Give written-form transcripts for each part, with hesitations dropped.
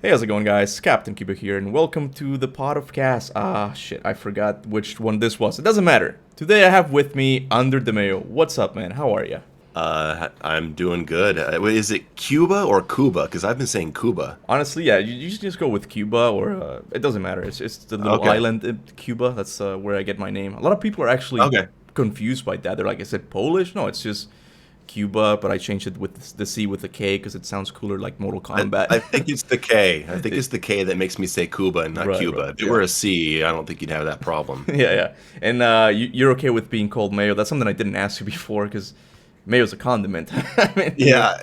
Hey, how's it going, guys? Captain Cuba here, and welcome to the Pod of Cast. Ah, shit, I forgot which one this was. It doesn't matter. Today I have with me Under the Mayo. What's up, man? How are you? I'm doing good. Is it Cuba or Cuba? Because I've been saying Cuba. Honestly, yeah, you should just go with Cuba, or it doesn't matter. It's the little Okay. island in Cuba. That's where I get my name. A lot of people are actually Okay. confused by that. They're like, is it Polish? No, it's just Cuba, but I changed it with the C with the K because it sounds cooler, like Mortal I Kombat. think it's the K. I think it's the K that makes me say Cuba and not Right, Cuba. right, If it yeah. were a C, I don't think you'd have that problem. Yeah, yeah. And you're okay with being called mayo. That's something I didn't ask you before because mayo's a condiment. I mean, Yeah.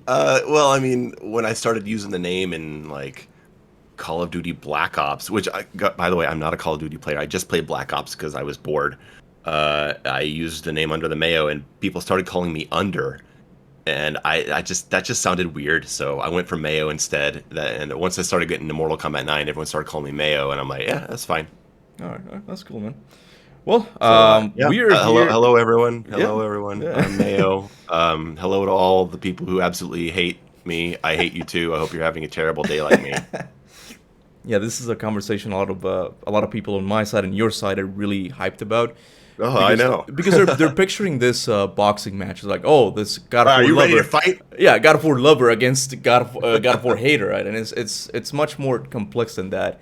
Well, I mean, when I started using the name in like Call of Duty Black Ops, which I got, by the way, I'm not a Call of Duty player. I just played Black Ops because I was bored. I used the name Under the Mayo, and people started calling me Under. And I just that just sounded weird, so I went for Mayo instead. And once I started getting to Mortal Kombat 9, everyone started calling me Mayo, and I'm like, yeah, that's fine. all right, that's cool, man. Well, So yeah, we are hello, here. hello everyone, Yeah, hello everyone. yeah, I'm Mayo. Hello to all the people who absolutely hate me. I hate you too. I hope you're having a terrible day like me. yeah. This is a conversation a lot of people on my side and your side are really hyped about Oh, I because know. they're picturing this boxing match. It's like, oh, this God of Are War you ready to lover, fight? yeah, God of War lover against God of War hater, right? And it's much more complex than that.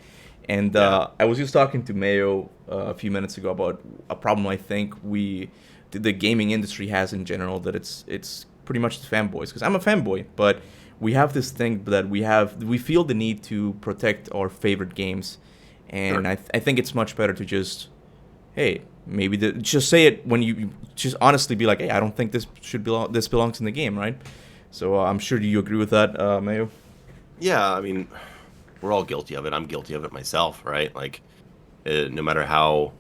And Yeah, I was just talking to Mayo a few minutes ago about a problem I think the gaming industry has in general, that it's pretty much the fanboys, because I'm a fanboy, but we have this thing that we feel the need to protect our favorite games, and sure. I think it's much better to just, hey, maybe just say it when you just honestly be like, hey, I don't think this belongs in the game, right? So I'm sure you agree with that, Mayo. Yeah, I mean, we're all guilty of it. I'm guilty of it myself, right? Like, no matter how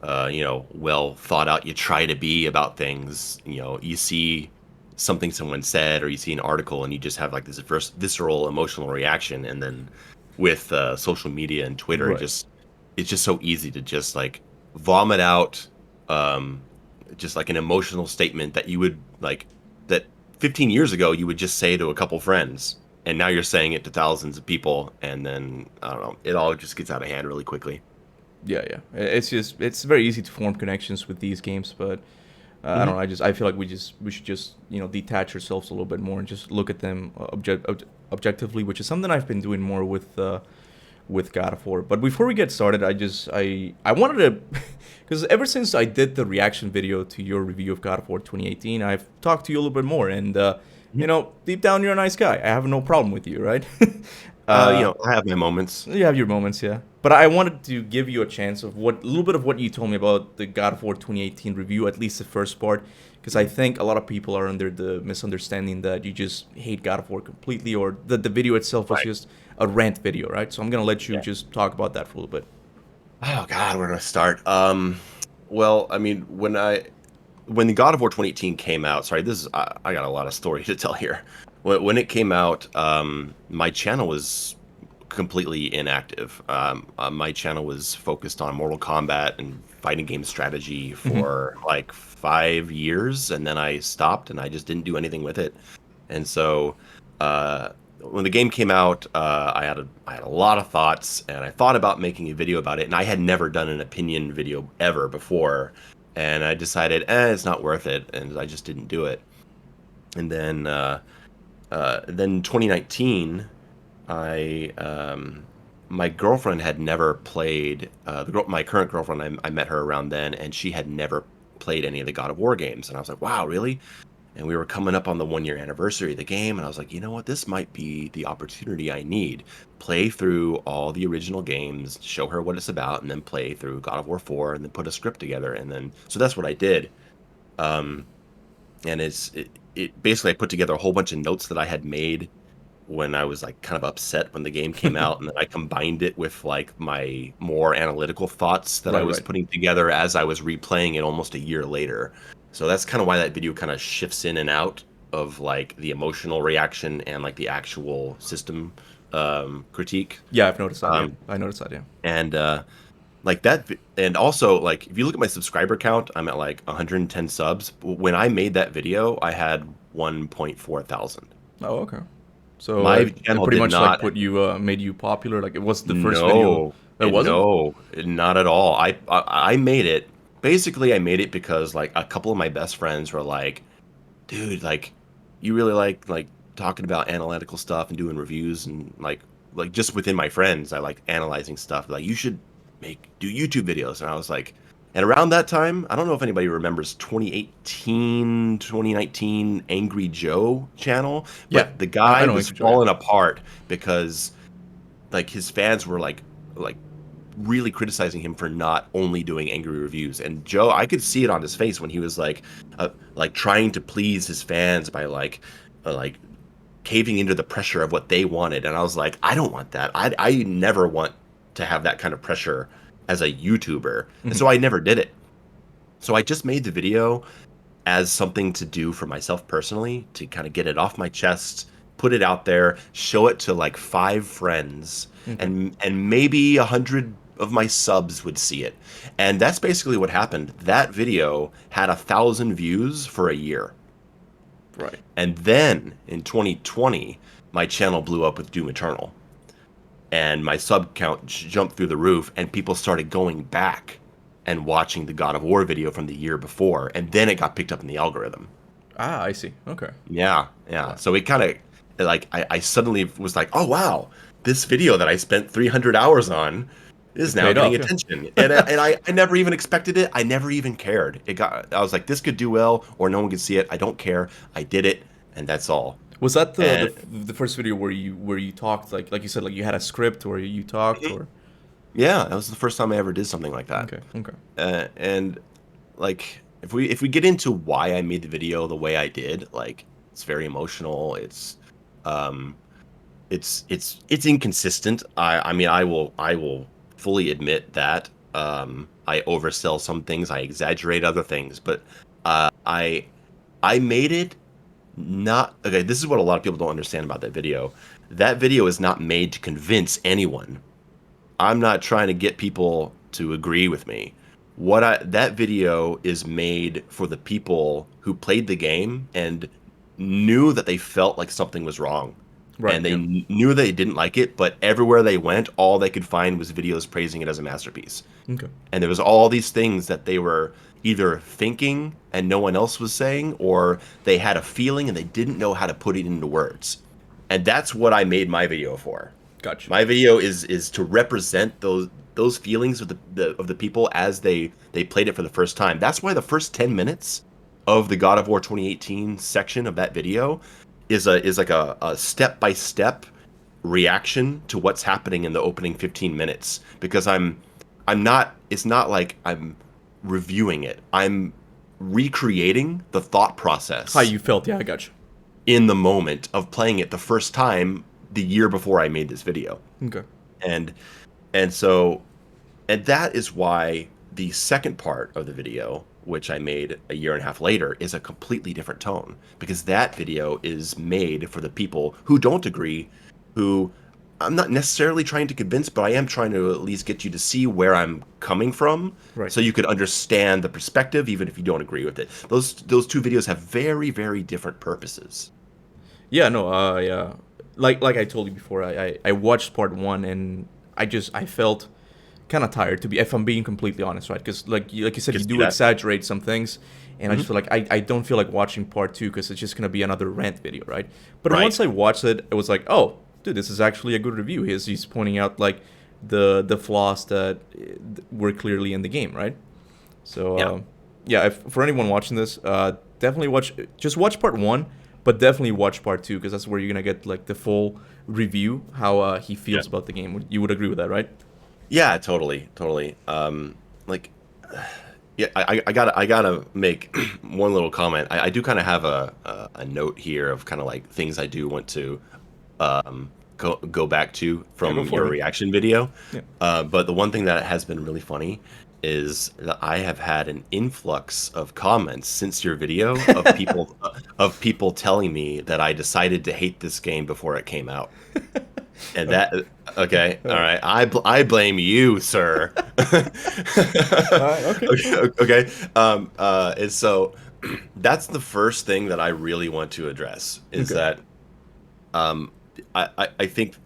well thought out you try to be about things, you see something someone said or you see an article and you just have like this first visceral emotional reaction. And then with social media and Twitter, Right. it's just so easy to just like vomit out um, just like an emotional statement that you would like that 15 years ago you would just say to a couple friends. And now you're saying it to thousands of people, and then I don't know, it all just gets out of hand really quickly. Yeah, yeah. It's very easy to form connections with these games, but I don't know. I feel like we should just detach ourselves a little bit more and just look at them objectively, which is something I've been doing more with God of War. But before we get started, I wanted to, because ever since I did the reaction video to your review of God of War 2018, I've talked to you a little bit more, and deep down you're a nice guy. I have no problem with you, right? uh, I have my moments. you have your moments, yeah. But I wanted to give you a chance of what a little bit of what you told me about the God of War 2018 review, at least the first part, because I think a lot of people are under the misunderstanding that you just hate God of War completely, or that the video itself was Right. just a rant video, right? So I'm gonna let you Yeah. just talk about that for a little bit. Oh God, where do I start? Well, I mean, when the God of War 2018 came out, sorry, this is I got a lot of story to tell here. When it came out, my channel was completely inactive. My channel was focused on Mortal Kombat and fighting game strategy Hmm. for like 5 years, and then I stopped and I just didn't do anything with it. And so, uh, when the game came out, I had a lot of thoughts, and I thought about making a video about it. And I had never done an opinion video ever before, and I decided, it's not worth it, and I just didn't do it. And then 2019, I my girlfriend had never played my current girlfriend. I met her around then, and she had never played any of the God of War games. And I was like, wow, really? And we were coming up on the 1 year anniversary of the game, and I was like, you know what, this might be the opportunity I need. Play through all the original games, show her what it's about, and then play through God of War 4, and then put a script together. And then so that's what I did. Um, and it basically I put together a whole bunch of notes that I had made when I was like kind of upset when the game came out, and then I combined it with like my more analytical thoughts that I Right, was right. putting together as I was replaying it almost a year later. So that's kind of why that video kind of shifts in and out of like the emotional reaction and like the actual system critique. Yeah, I've noticed that. Yeah, Um, I noticed that. Yeah. and like that, and also like if you look at my subscriber count, I'm at like 110 subs. When I made that video, I had 1.4 thousand. Oh, okay. So My it channel pretty did much like not. what you made you popular. Like it was the first video. No, It wasn't. no, not at all. I made it. Basically, I made it because like a couple of my best friends were like, "Dude, like, you really like talking about analytical stuff and doing reviews and like just within my friends, I like analyzing stuff. Like, you should do YouTube videos." And I was like, and around that time, I don't know if anybody remembers 2018, 2019 Angry Joe channel, Yeah, but the I guy know was Angry Joe. Yeah. falling apart because like his fans were like really criticizing him for not only doing angry reviews. And Joe, I could see it on his face when he was like trying to please his fans by like caving into the pressure of what they wanted. And I was like, I don't want that. I never want to have that kind of pressure as a YouTuber. And Mhm. so I never did it. So I just made the video as something to do for myself personally, to kind of get it off my chest, put it out there, show it to like 5 friends, Okay. and maybe 100 of my subs would see it. And that's basically what happened. That video had 1,000 views for a year. Right. And then in 2020, my channel blew up with Doom Eternal. And my sub count jumped through the roof, and people started going back and watching the God of War video from the year before, and then it got picked up in the algorithm. Ah, I see. Okay. Yeah, yeah. Right. So it kind of like I suddenly was like, oh wow, this video that I spent 300 hours on is It now paid getting off. Yeah. attention, and I never even expected it. I never even cared. I was like, this could do well, or no one could see it. I don't care. I did it, and that's all. Was that And the first video where you talked like you said like you had a script where you talked Mhm. or Yeah, that was the first time I ever did something like that. okay, okay. And like if we get into why I made the video the way I did, like it's very emotional. Um it's inconsistent. I mean I will fully admit that I oversell some things, I exaggerate other things, but I made it not okay. This is what a lot of people don't understand about that video. That video is not made to convince anyone. I'm not trying to get people to agree with me. That video is made for the people who played the game and knew that they felt like something was wrong, Right, and they yeah. knew they didn't like it, but everywhere they went, all they could find was videos praising it as a masterpiece. Okay. And there was all these things that they were either thinking and no one else was saying, or they had a feeling and they didn't know how to put it into words. And that's what I made my video for. Gotcha. My video is to represent those feelings of the people as they played it for the first time. That's why the first 10 minutes of the God of War 2018 section of that video is like a step by step reaction to what's happening in the opening 15 minutes, because I'm not it's not like I'm reviewing it. I'm recreating the thought How process you felt, yeah, I gotcha. in the moment of playing it the first time the year before I made this video. Okay. And and so and that is why the second part of the video, which I made a year and a half later, is a completely different tone, because that video is made for the people who don't agree, who I'm not necessarily trying to convince, but I am trying to at least get you to see where I'm coming from, Right. so you could understand the perspective even if you don't agree with it. Those two videos have very, very different purposes. Yeah, no, yeah. Like I told you before, I watched part one and I felt kind of tired to be if I'm being completely honest, right? Because like you said, You you can see do that. exaggerate some things, and I Mhm. just feel like I don't feel like watching part two because it's just gonna be another rant video, right? But Right. once I watched it, it was like, oh, dude, this is actually a good review. He's pointing out like the flaws that were clearly in the game, right? So Yeah. yeah, if, for anyone watching this, definitely watch part one, but definitely watch part two because that's where you're gonna get like the full review how he Yeah. feels about the game. You would agree with that, right? Yeah, totally, totally. Like, yeah, I gotta make one little comment. I do kind of have a note here of kind of like things I do want to go back to Yeah, go from for your it. reaction video. Yeah. But the one thing that has been really funny is that I have had an influx of comments since your video of people telling me that I decided to hate this game before it came out. And that, okay, all right. I blame you, sir. Okay. Okay. And so that's the first thing that I really want to address is Okay. that I think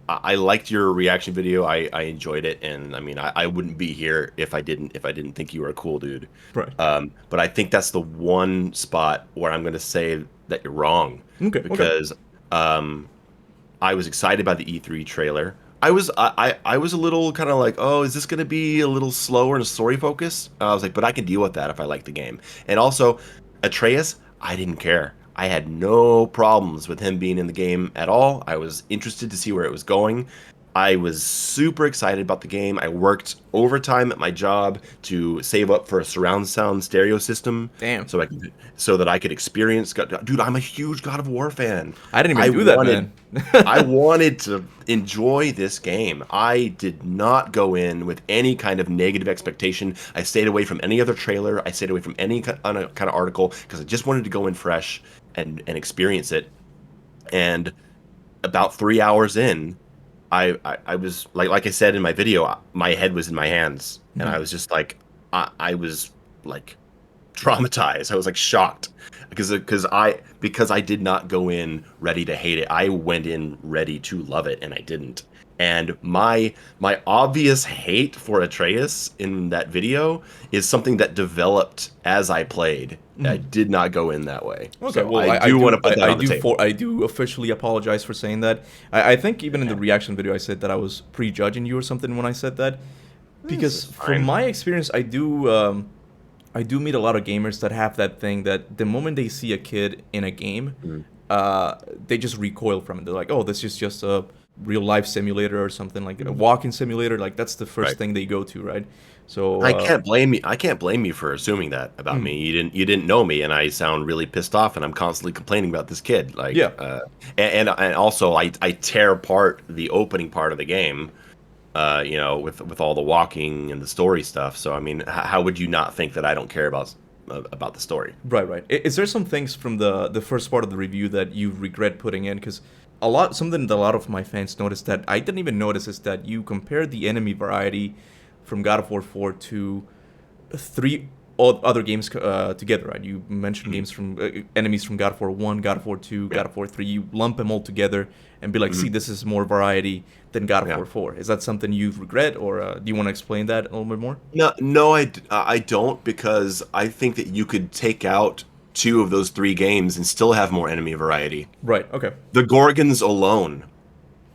I liked your reaction video. I enjoyed it, and I mean, I wouldn't be here if I didn't think you were a cool dude. Right. But I think that's the one spot where I'm going to say that you're wrong, Okay. Okay. because um, I was excited by the E3 trailer. I was a little kind of like, oh, is this going to be a little slower and story focused? I was like, but I can deal with that if I like the game. And also, Atreus, I didn't care. I had no problems with him being in the game at all. I was interested to see where it was going. I was super excited about the game. I worked overtime at my job to save up for a surround sound stereo system, Damn. so that I could experience. Dude, I'm a huge God of War fan. I didn't I even do that, wanted man. I wanted to enjoy this game. I did not go in with any kind of negative expectation. I stayed away from any other trailer. I stayed away from any kind of article, because I just wanted to go in fresh and experience it. And about 3 hours in, I was like I said in my video, my head was in my hands, and I was just like, I was like traumatized. I was like shocked, because I did not go in ready to hate it. I went in ready to love it, and I didn't. And my obvious hate for Atreus in that video is something that developed as I played. I did not go in that way. Okay, So well, I do want to put that on the table. I do officially apologize for saying that. I think even in the reaction video, I said that I was prejudging you or something when I said that, because is from fine. my experience, I do meet a lot of gamers that have that thing that the moment they see a kid in a game, Mhm. they just recoil from it. They're like, oh, this is just a real life simulator or something, like a walking simulator. Like that's the first Right. thing they go to, right? So I can't blame you. I can't blame you for assuming that about me. You didn't know me, and I sound really pissed off, and I'm constantly complaining about this kid. Like, yeah. and also I tear apart the opening part of the game, with all the walking and the story stuff. So I mean, how would you not think that I don't care about the story? Right, right. Is there some things from the first part of the review that you regret putting in? Because something that a lot of my fans noticed that I didn't even notice is that you compared the enemy variety from God of War 4 to three other games together, right? You mentioned games from enemies from God of War 1, God of War 2, Yeah. God of War 3. You lump them all together and be like, Mhm. see, this is more variety than God of Yeah. War 4. Is that something you regret, or do you want to explain that a little bit more? No, no, I don't, because I think that you could take out two of those three games and still have more enemy variety. Right, okay. The Gorgons alone,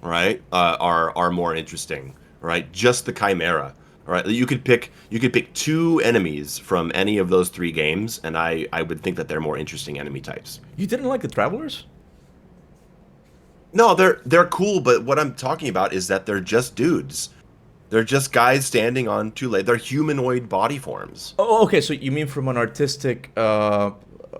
right, are more interesting, right? Just the Chimera, right? You could pick two enemies from any of those three games, and I would think that they're more interesting enemy types. You didn't like the Travelers? No, they're cool, but what I'm talking about is that they're just dudes. They're just guys standing on two legs. They're humanoid body forms. Oh, okay. So you mean from an artistic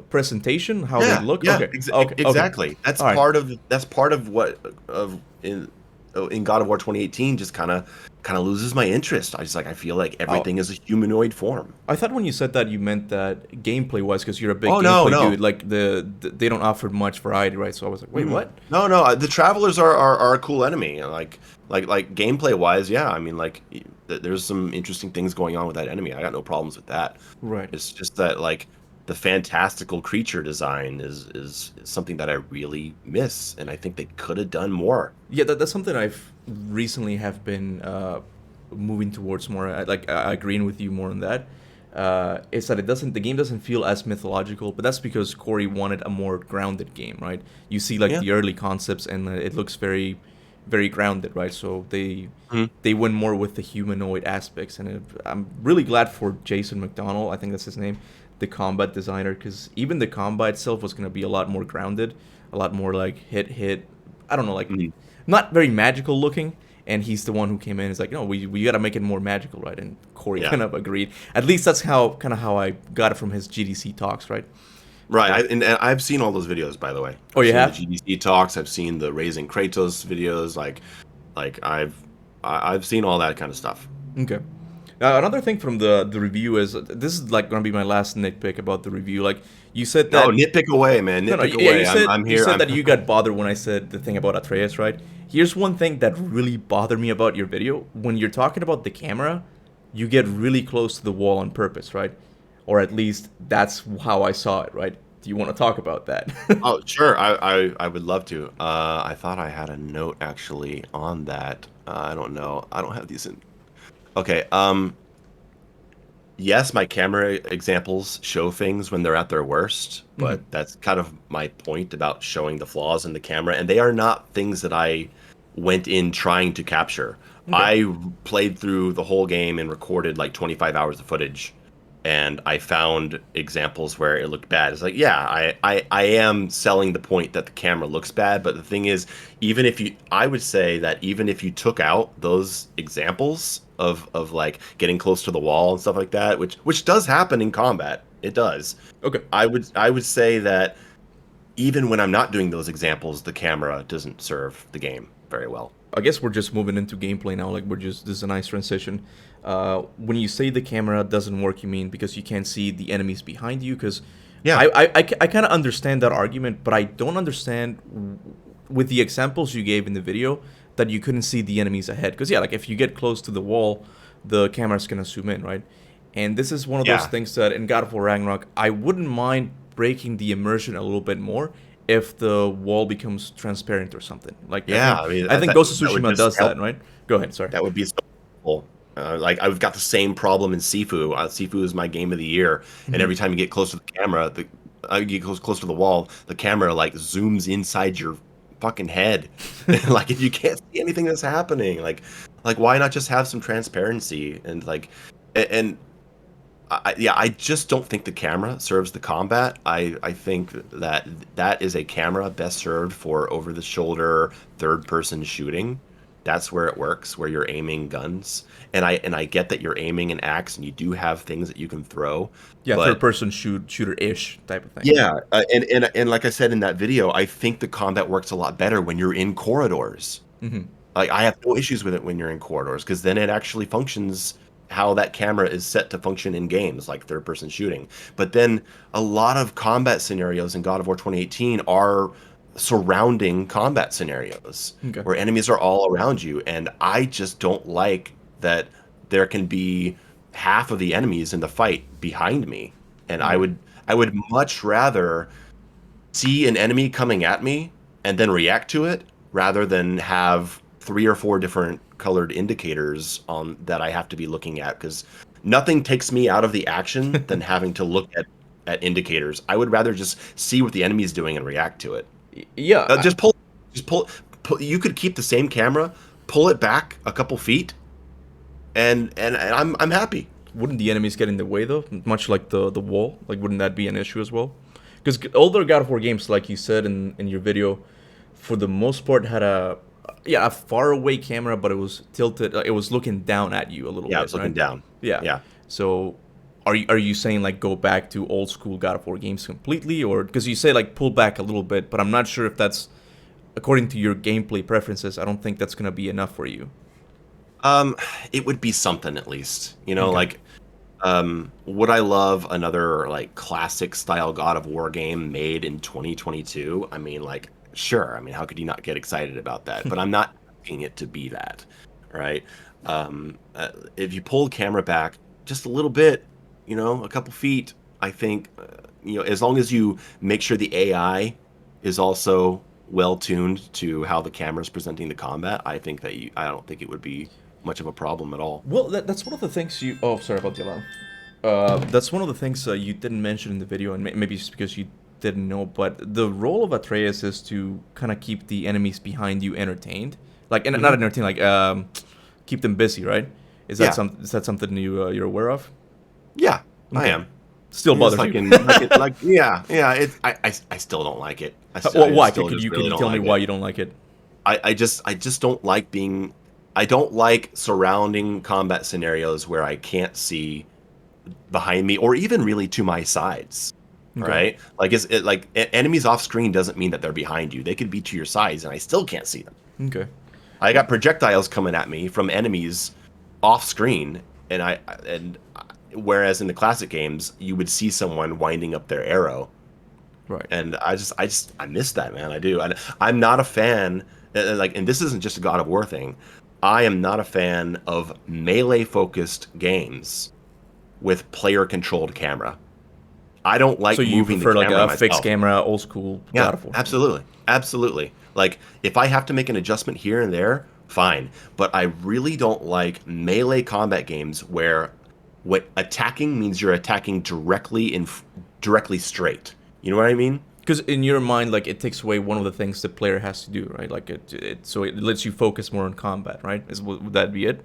presentation, how they Yeah, look? yeah, Okay, okay, okay. exactly. That's All right. part of what of in God of War 2018 just kind of loses my interest. I feel like Oh, everything is a humanoid form. I thought when you said that you meant that gameplay-wise, because you're a big Oh no, gameplay no. dude. Like they don't offer much variety, right? So I was like, wait, Mm. what? No, no. The Travelers are a cool enemy. Like gameplay wise, yeah. I mean, like there's some interesting things going on with that enemy. I got no problems with that. Right. It's just that like the fantastical creature design is something that I really miss, and I think they could have done more. Yeah, that's something I've recently have been moving towards more. Agreeing with you more on that. Is that the game doesn't feel as mythological, but that's because Corey wanted a more grounded game, right? You see like Yeah. the early concepts, and it looks very, very grounded, right? So Mhm. they went more with the humanoid aspects, and I'm really glad for Jason McDonald. I think that's his name, the combat designer, because even the combat itself was gonna be a lot more grounded, a lot more like hit. I don't know, like Mhm. not very magical looking. And he's the one who came in. And is like, no, we gotta make it more magical, right? And Corey Yeah. kind of agreed. At least that's how I got it from his GDC talks, right? Right, and I've seen all those videos, by the way. Oh, I've you seen have? the GDC talks. I've seen the Raising Kratos videos. Like I've seen all that kind of stuff. Okay. Another thing from the review is this is like gonna be my last nitpick about the review. Like you said No, that nitpick away, man. no, Nitpick yeah, away. I'm you here. said that you got bothered when I said the thing about Atreus, right? Here's one thing that really bothered me about your video. When you're talking about the camera, you get really close to the wall on purpose, right? Or at least that's how I saw it, right? Do you want to talk about that? Oh, sure. I would love to. I thought I had a note actually on that. I don't know. I don't have these in. Okay. Yes, my camera examples show things when they're at their worst, Hmm. but that's kind of my point about showing the flaws in the camera, and they are not things that I went in trying to capture. Okay. I played through the whole game and recorded like 25 hours of footage, and I found examples where it looked bad. It's like, yeah, I am selling the point that the camera looks bad, but the thing is, I would say that even if you took out those examples of like getting close to the wall and stuff like that, which does happen in combat, it does. Okay. I would say that even when I'm not doing those examples, the camera doesn't serve the game very well. I guess we're just moving into gameplay now. Like this is a nice transition. When you say the camera doesn't work, you mean because you can't see the enemies behind you? Because Yeah. I kind of understand that argument, but I don't understand with the examples you gave in the video that you couldn't see the enemies ahead. Because yeah, like if you get close to the wall, the camera's gonna zoom in, right? And this is one of those Yeah. things that in God of War Ragnarok, I wouldn't mind breaking the immersion a little bit more if the wall becomes transparent or something. Like Yeah. I mean, I think that Ghost of that would Tsushima just does help. that, right? Go ahead, sorry. That would be so cool. Like I've got the same problem in Sifu. Sifu is my game of the year, and Mhm. every time you get close to the camera, you get close to the wall, the camera like zooms inside your fucking head, like you can't see anything that's happening. Like why not just have some transparency and like, and yeah, I just don't think the camera serves the combat. I think that that is a camera best served for over the shoulder third person shooting. That's where it works, where you're aiming guns. And I get that you're aiming an axe and you do have things that you can throw, Yeah, third but person shooter-ish type of thing. yeah, and like I said in that video, I think the combat works a lot better when you're in corridors. Hmm. Like I have no issues with it when you're in corridors because then it actually functions how that camera is set to function in games like third person shooting. But then a lot of combat scenarios in God of War 2018 are surrounding combat scenarios Okay. where enemies are all around you, and I just don't like that there can be half of the enemies in the fight behind me. And I Okay. would I would much rather see an enemy coming at me and then react to it rather than have three or four different colored indicators on that I have to be looking at because nothing takes me out of the action than having to look at indicators. I would rather just see what the enemy is doing and react to it. Yeah. Just pull. You could keep the same camera, pull it back a couple feet, and I'm happy. Wouldn't the enemies get in the way though? Much like the wall. Like, wouldn't that be an issue as well? Because older God of War games, like you said in your video, for the most part had a far away camera, but it was tilted. It was looking down at you a little Yeah, I bit, was looking right? down. Yeah. Yeah. So, are you saying like go back to old school God of War games completely, or because you say like pull back a little bit, but I'm not sure if that's according to your gameplay preferences. I don't think that's gonna be enough for you. Um, it would be something at least. Okay. Like would I love another like classic style God of War game made in 2022? I mean, like, sure. I mean, how could you not get excited about that? But I'm not asking it to be that, right? If you pull the camera back just a little bit, a couple feet, I think, as long as you make sure the AI is also well tuned to how the camera is presenting the combat, I don't think it would be much of a problem at all. Well, that's one of the things you. Oh, sorry about the alarm. That's one of the things you didn't mention in the video, and maybe it's because you didn't know. But the role of Atreus is to kind of keep the enemies behind you entertained, like, and not Hmm. entertained, like keep them busy, right? Yeah. Is that something you're aware of? Yeah, I Okay. am. Still It's bothers like you. yeah. I still don't like it. Well, I why? still just Could really you don't tell me like why it. you don't like it? I just don't like being. I don't like surrounding combat scenarios where I can't see behind me or even really to my sides. Okay. Right? Like is it like enemies off screen doesn't mean that they're behind you. They could be to your sides and I still can't see them. Okay. I got projectiles coming at me from enemies off screen, and whereas in the classic games you would see someone winding up their arrow, Right. and I miss that, man. I do. I'm not a fan. Like, and this isn't just a God of War thing. I am not a fan of melee focused games with player controlled camera. I don't So like you moving the prefer like camera a fixed myself. camera, old school God Yeah, of War? absolutely. Absolutely. Like, if I have to make an adjustment here and there, fine. But I really don't like melee combat games where what attacking means you're attacking directly straight. You know what I mean? Because in your mind, like it takes away one of the things the player has to do, right? Like so it lets you focus more on combat, right? Would that be it?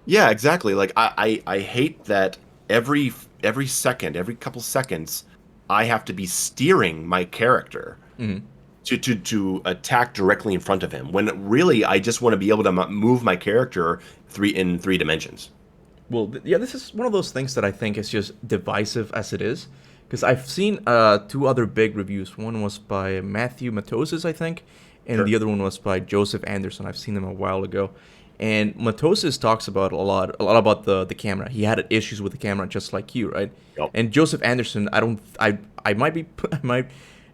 Yeah, exactly. Like I hate that every second, every couple seconds, I have to be steering my character Hmm. to attack directly in front of him. When really I just want to be able to move my character in three dimensions. Well, yeah, this is one of those things that I think is just divisive as it is. Because I've seen two other big reviews. One was by Matthew Matoses, I think, and Sure. the other one was by Joseph Anderson. I've seen them a while ago. And Matoses talks about a lot about the camera. He had issues with the camera, just like you, right? Yep. And Joseph Anderson, I might be I might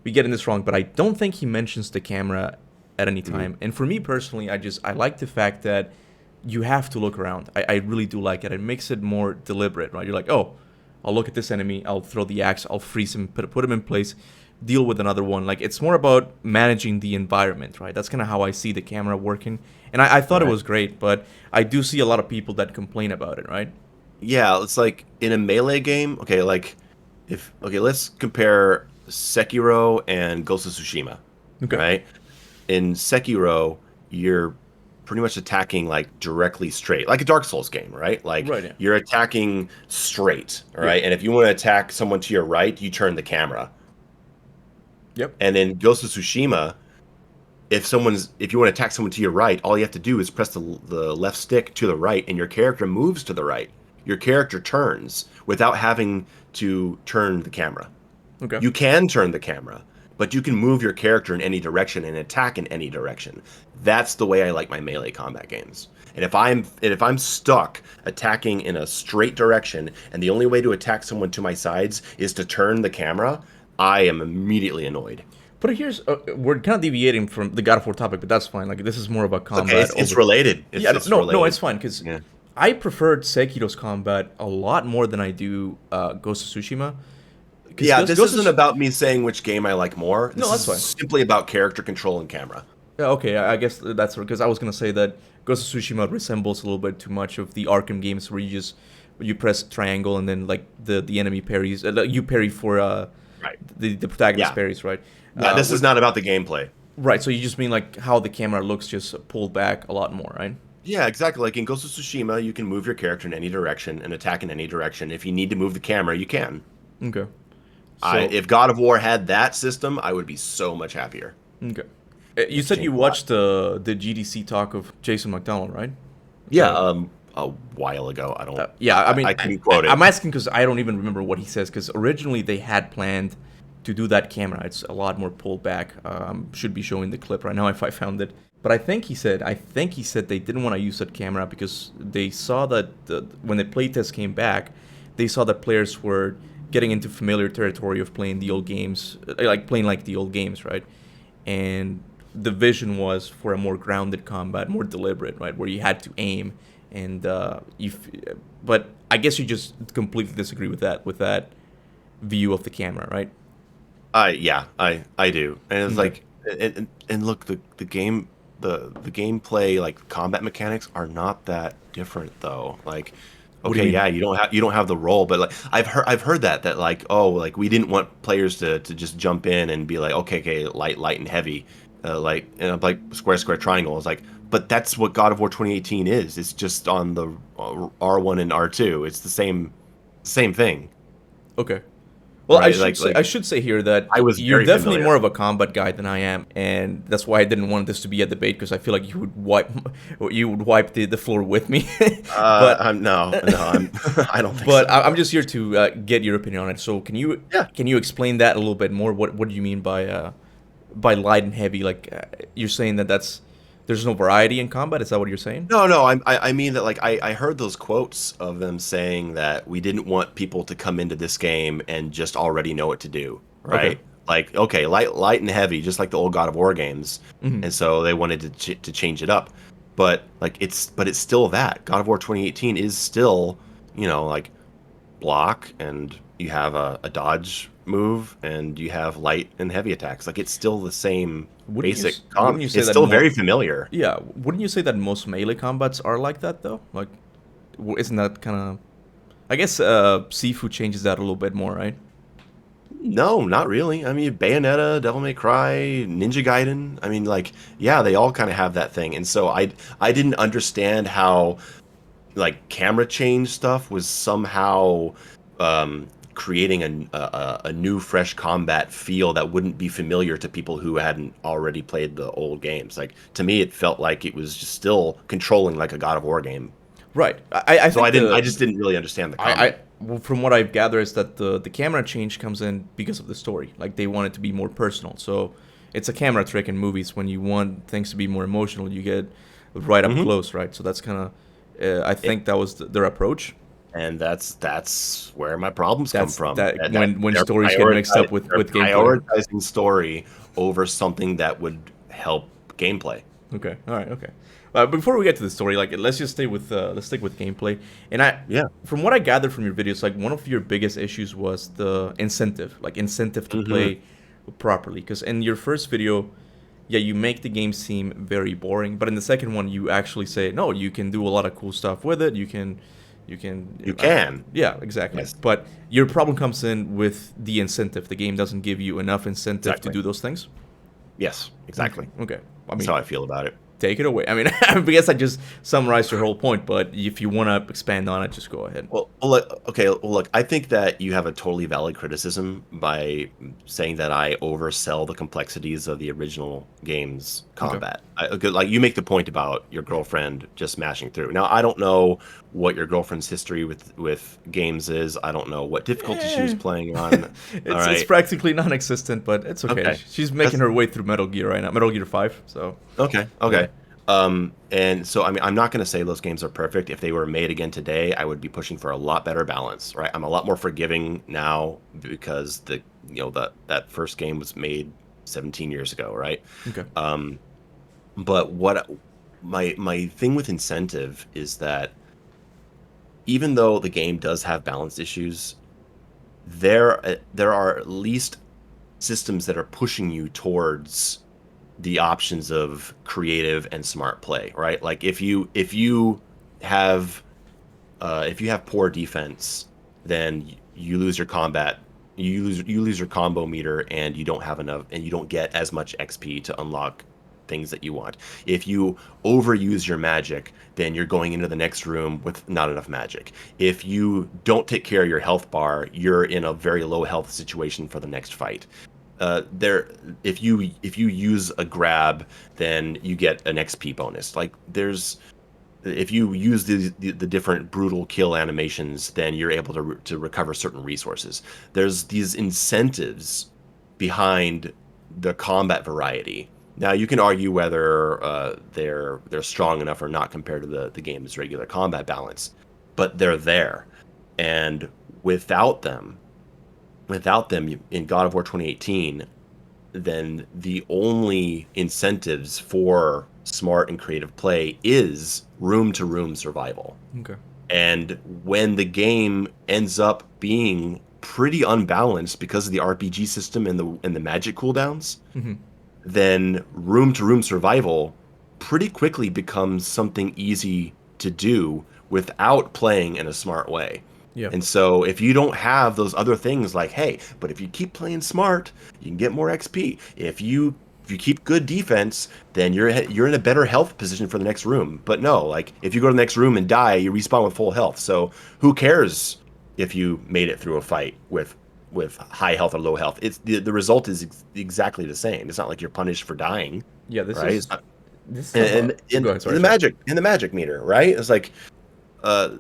be getting this wrong, but I don't think he mentions the camera at any time. And for me personally, I like the fact that you have to look around. I really do like it. It makes it more deliberate, right? You're like, oh, I'll look at this enemy, I'll throw the axe, I'll freeze him, put him in place, deal with another one. Like it's more about managing the environment, right? That's kind of how I see the camera working. And I thought it Right. was great, but I do see a lot of people that complain about it, right? Yeah, it's like in a melee game. Okay, like if okay, let's compare Sekiro and Ghost of Tsushima. Okay. Right? In Sekiro, you're pretty much attacking like directly straight, like a Dark Souls game, right? Like Right. Yeah. you're attacking straight, all Yep. right? And if you want to attack someone to your right, you turn the camera. Yep. And in Ghost of Tsushima, if you want to attack someone to your right, all you have to do is press the left stick to the right, and your character moves to the right. Your character turns without having to turn the camera. Okay. You can turn the camera, but you can move your character in any direction and attack in any direction. That's the way I like my melee combat games. And if I'm stuck attacking in a straight direction and the only way to attack someone to my sides is to turn the camera, I am immediately annoyed. But here's we're kind of deviating from the God of War topic, but that's fine. Like this is more about It's okay. combat It's over. related. Yeah, It's no, no, related. it's fine because Yeah. I preferred Sekiro's combat a lot more than I do Ghost of Tsushima. Because Yeah, this isn't about me saying which game I like more. No, This that's is fine. simply about character control and camera. Yeah, okay, I guess that's because I was gonna say that Ghost of Tsushima resembles a little bit too much of the Arkham games where you press triangle and then like the enemy parries, you parry for Right. the protagonist Yeah. parries, right? Yeah, this is not about the gameplay. Right. So you just mean like how the camera looks just pulled back a lot more, right? Yeah, exactly. Like in Ghost of Tsushima, you can move your character in any direction and attack in any direction. If you need to move the camera, you can. Okay. So If God of War had that system, I would be so much happier. okay. You said you changed a lot. watched the GDC talk of Jason McDonald, right? Yeah, So- a while ago. I don't. Yeah, I mean, I couldn't quote it. I'm asking because I don't even remember what he says. Because originally they had planned to do that camera. It's a lot more pulled back. Should be showing the clip right now if I found it. But I think he said they didn't want to use that camera because they saw that when the playtest came back, they saw that players were getting into familiar territory of playing the old games, like playing like the old games, right? And the vision was for a more grounded combat, more deliberate, right, where you had to aim and but I guess you just completely disagree with that view of the camera, right? I do, and it's Okay. like, and look, the game, the gameplay, like combat mechanics are not that different though. Like, What do you okay, mean? yeah, you don't have the role, but like I've heard that like, oh, like we didn't want players to just jump in and be like, okay, light and heavy, like, and I'm like square triangle. It's like, but that's what God of War 2018 is. It's just on the R1 and R2. It's the same thing. Okay. Well, Right, like I should say here that I was you're very definitely familiar. more of a combat guy than I am, and that's why I didn't want this to be a debate because I feel like you would wipe the floor with me. but I'm no, I don't think but so. I'm just here to get your opinion on it. So Yeah. can you explain that a little bit more? What do you mean by light and heavy? Like you're saying there's no variety in combat. Is that what you're saying? No. I mean that, like, I heard those quotes of them saying that we didn't want people to come into this game and just already know what to do, right? Okay. Like, okay, light and heavy, just like the old God of War games, Mhm. and so they wanted to change it up. But like, it's still that God of War 2018 is still, like, block, and you have a dodge move, and you have light and heavy attacks. Like it's still the same Wouldn't you basic s- comp. wouldn't you say It's that still more? very familiar. Yeah, wouldn't you say that most melee combats are like that though? Like, isn't that kind of? I guess Sifu changes that a little bit more, right? No, not really. I mean, Bayonetta, Devil May Cry, Ninja Gaiden. I mean, like, yeah, they all kind of have that thing. And so I didn't understand how like camera change stuff was somehow creating a new fresh combat feel that wouldn't be familiar to people who hadn't already played the old games. Like to me, it felt like it was just still controlling like a God of War game. Right. I So think I just didn't really understand the I combat. well, from what I've gathered is that the camera change comes in because of the story. Like they want it to be more personal. So it's a camera trick in movies when you want things to be more emotional, you get right up Hmm. close, right? So that's kind of I think that was their approach. And that's where my problems come That's from. that That when stories get mixed up they're with gameplay. prioritizing story over something that would help gameplay. Okay. All right. Okay. Before we get to the story, like let's just stay with let's stick with gameplay. And Yeah. from what I gathered from your videos, like one of your biggest issues was the incentive, like incentive to Hmm. play properly. Because in your first video, yeah, you make the game seem very boring, but in the second one, you actually say, no, you can do a lot of cool stuff with it. You You can, can. yeah, exactly. Yes. But your problem comes in with the incentive. The game doesn't give you enough incentive to Exactly. do those things. Yes. Exactly. Okay. I That's mean, how I feel about it. take it away. I mean, I guess I just summarized your whole point, but if you want to expand on it, just go ahead. Look, okay. Well, look, I think that you have a totally valid criticism by saying that I oversell the complexities of the original game's Okay. combat. Like you make the point about your girlfriend just smashing through. Now, I don't know what your girlfriend's history with games is. I don't know what difficulty she was Eh. playing on. All It's right. practically non-existent, but it's okay. Okay. She's making That's her way through Metal Gear right now, Metal Gear 5. So okay. yeah. Okay. And so I mean, I'm not going to say those games are perfect. If they were made again today, I would be pushing for a lot better balance, right? I'm a lot more forgiving now because that first game was made 17 years ago, right? Okay. Um, but what my thing with incentive is that even though the game does have balance issues, there are at least systems that are pushing you towards the options of creative and smart play, right? Like have if you have poor defense, then you lose your combat, you lose your combo meter, and you don't have enough, and you don't get as much XP to unlock things that you want. If you overuse your magic, then you're going into the next room with not enough magic. If you don't take care of your health bar, you're in a very low health situation for the next fight. There if you use a grab, then you get an XP bonus. Like there's if you use the different brutal kill animations, then you're able to recover certain resources. There's these incentives behind the combat variety. Now you can argue whether they're strong enough or not compared to the game's regular combat balance, but they're there, and without them, in God of War 2018, then the only incentives for smart and creative play is room to room survival. Okay. And when the game ends up being pretty unbalanced because of the RPG system and the magic cooldowns, Hmm. then room to room survival pretty quickly becomes something easy to do without playing in a smart way. Yeah. And so if you don't have those other things like, hey, but if you keep playing smart, you can get more XP. If you keep good defense, then you're in a better health position for the next room. But no, like if you go to the next room and die, you respawn with full health. So who cares if you made it through a fight with high health or low health? It's the result is exactly the same. It's not like you're punished for dying, Yeah. This right? It's is not, this is some. and Go in, ahead. in Sorry. the Sorry. magic meter, right? It's like uh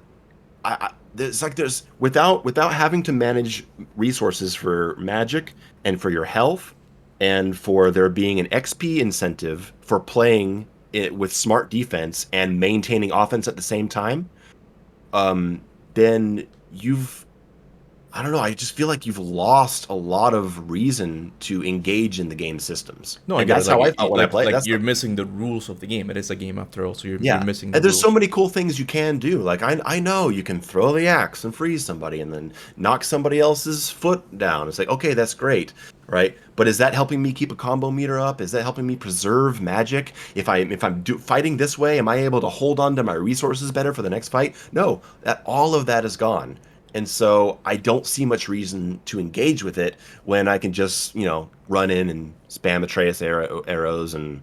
there's without having to manage resources for magic and for your health, and for there being an XP incentive for playing it with smart defense and maintaining offense at the same time, um then you've I don't know. I just feel like you've lost a lot of reason to engage in the game systems, No, I and get it. that's how I felt when I played. Like That's you're missing the rules of the game. It is a game after all, so you're Yeah. missing the And there's so rules. many cool things you can do. Like I know you can throw the axe and freeze somebody and then knock somebody else's foot down. It's like, okay, that's great, right? But is that helping me keep a combo meter up? Is that helping me preserve magic? If I'm fighting this way, am I able to hold on to my resources better for the next fight? No, that all of that is gone. And so I don't see much reason to engage with it when I can just, run in and spam Atreus arrows and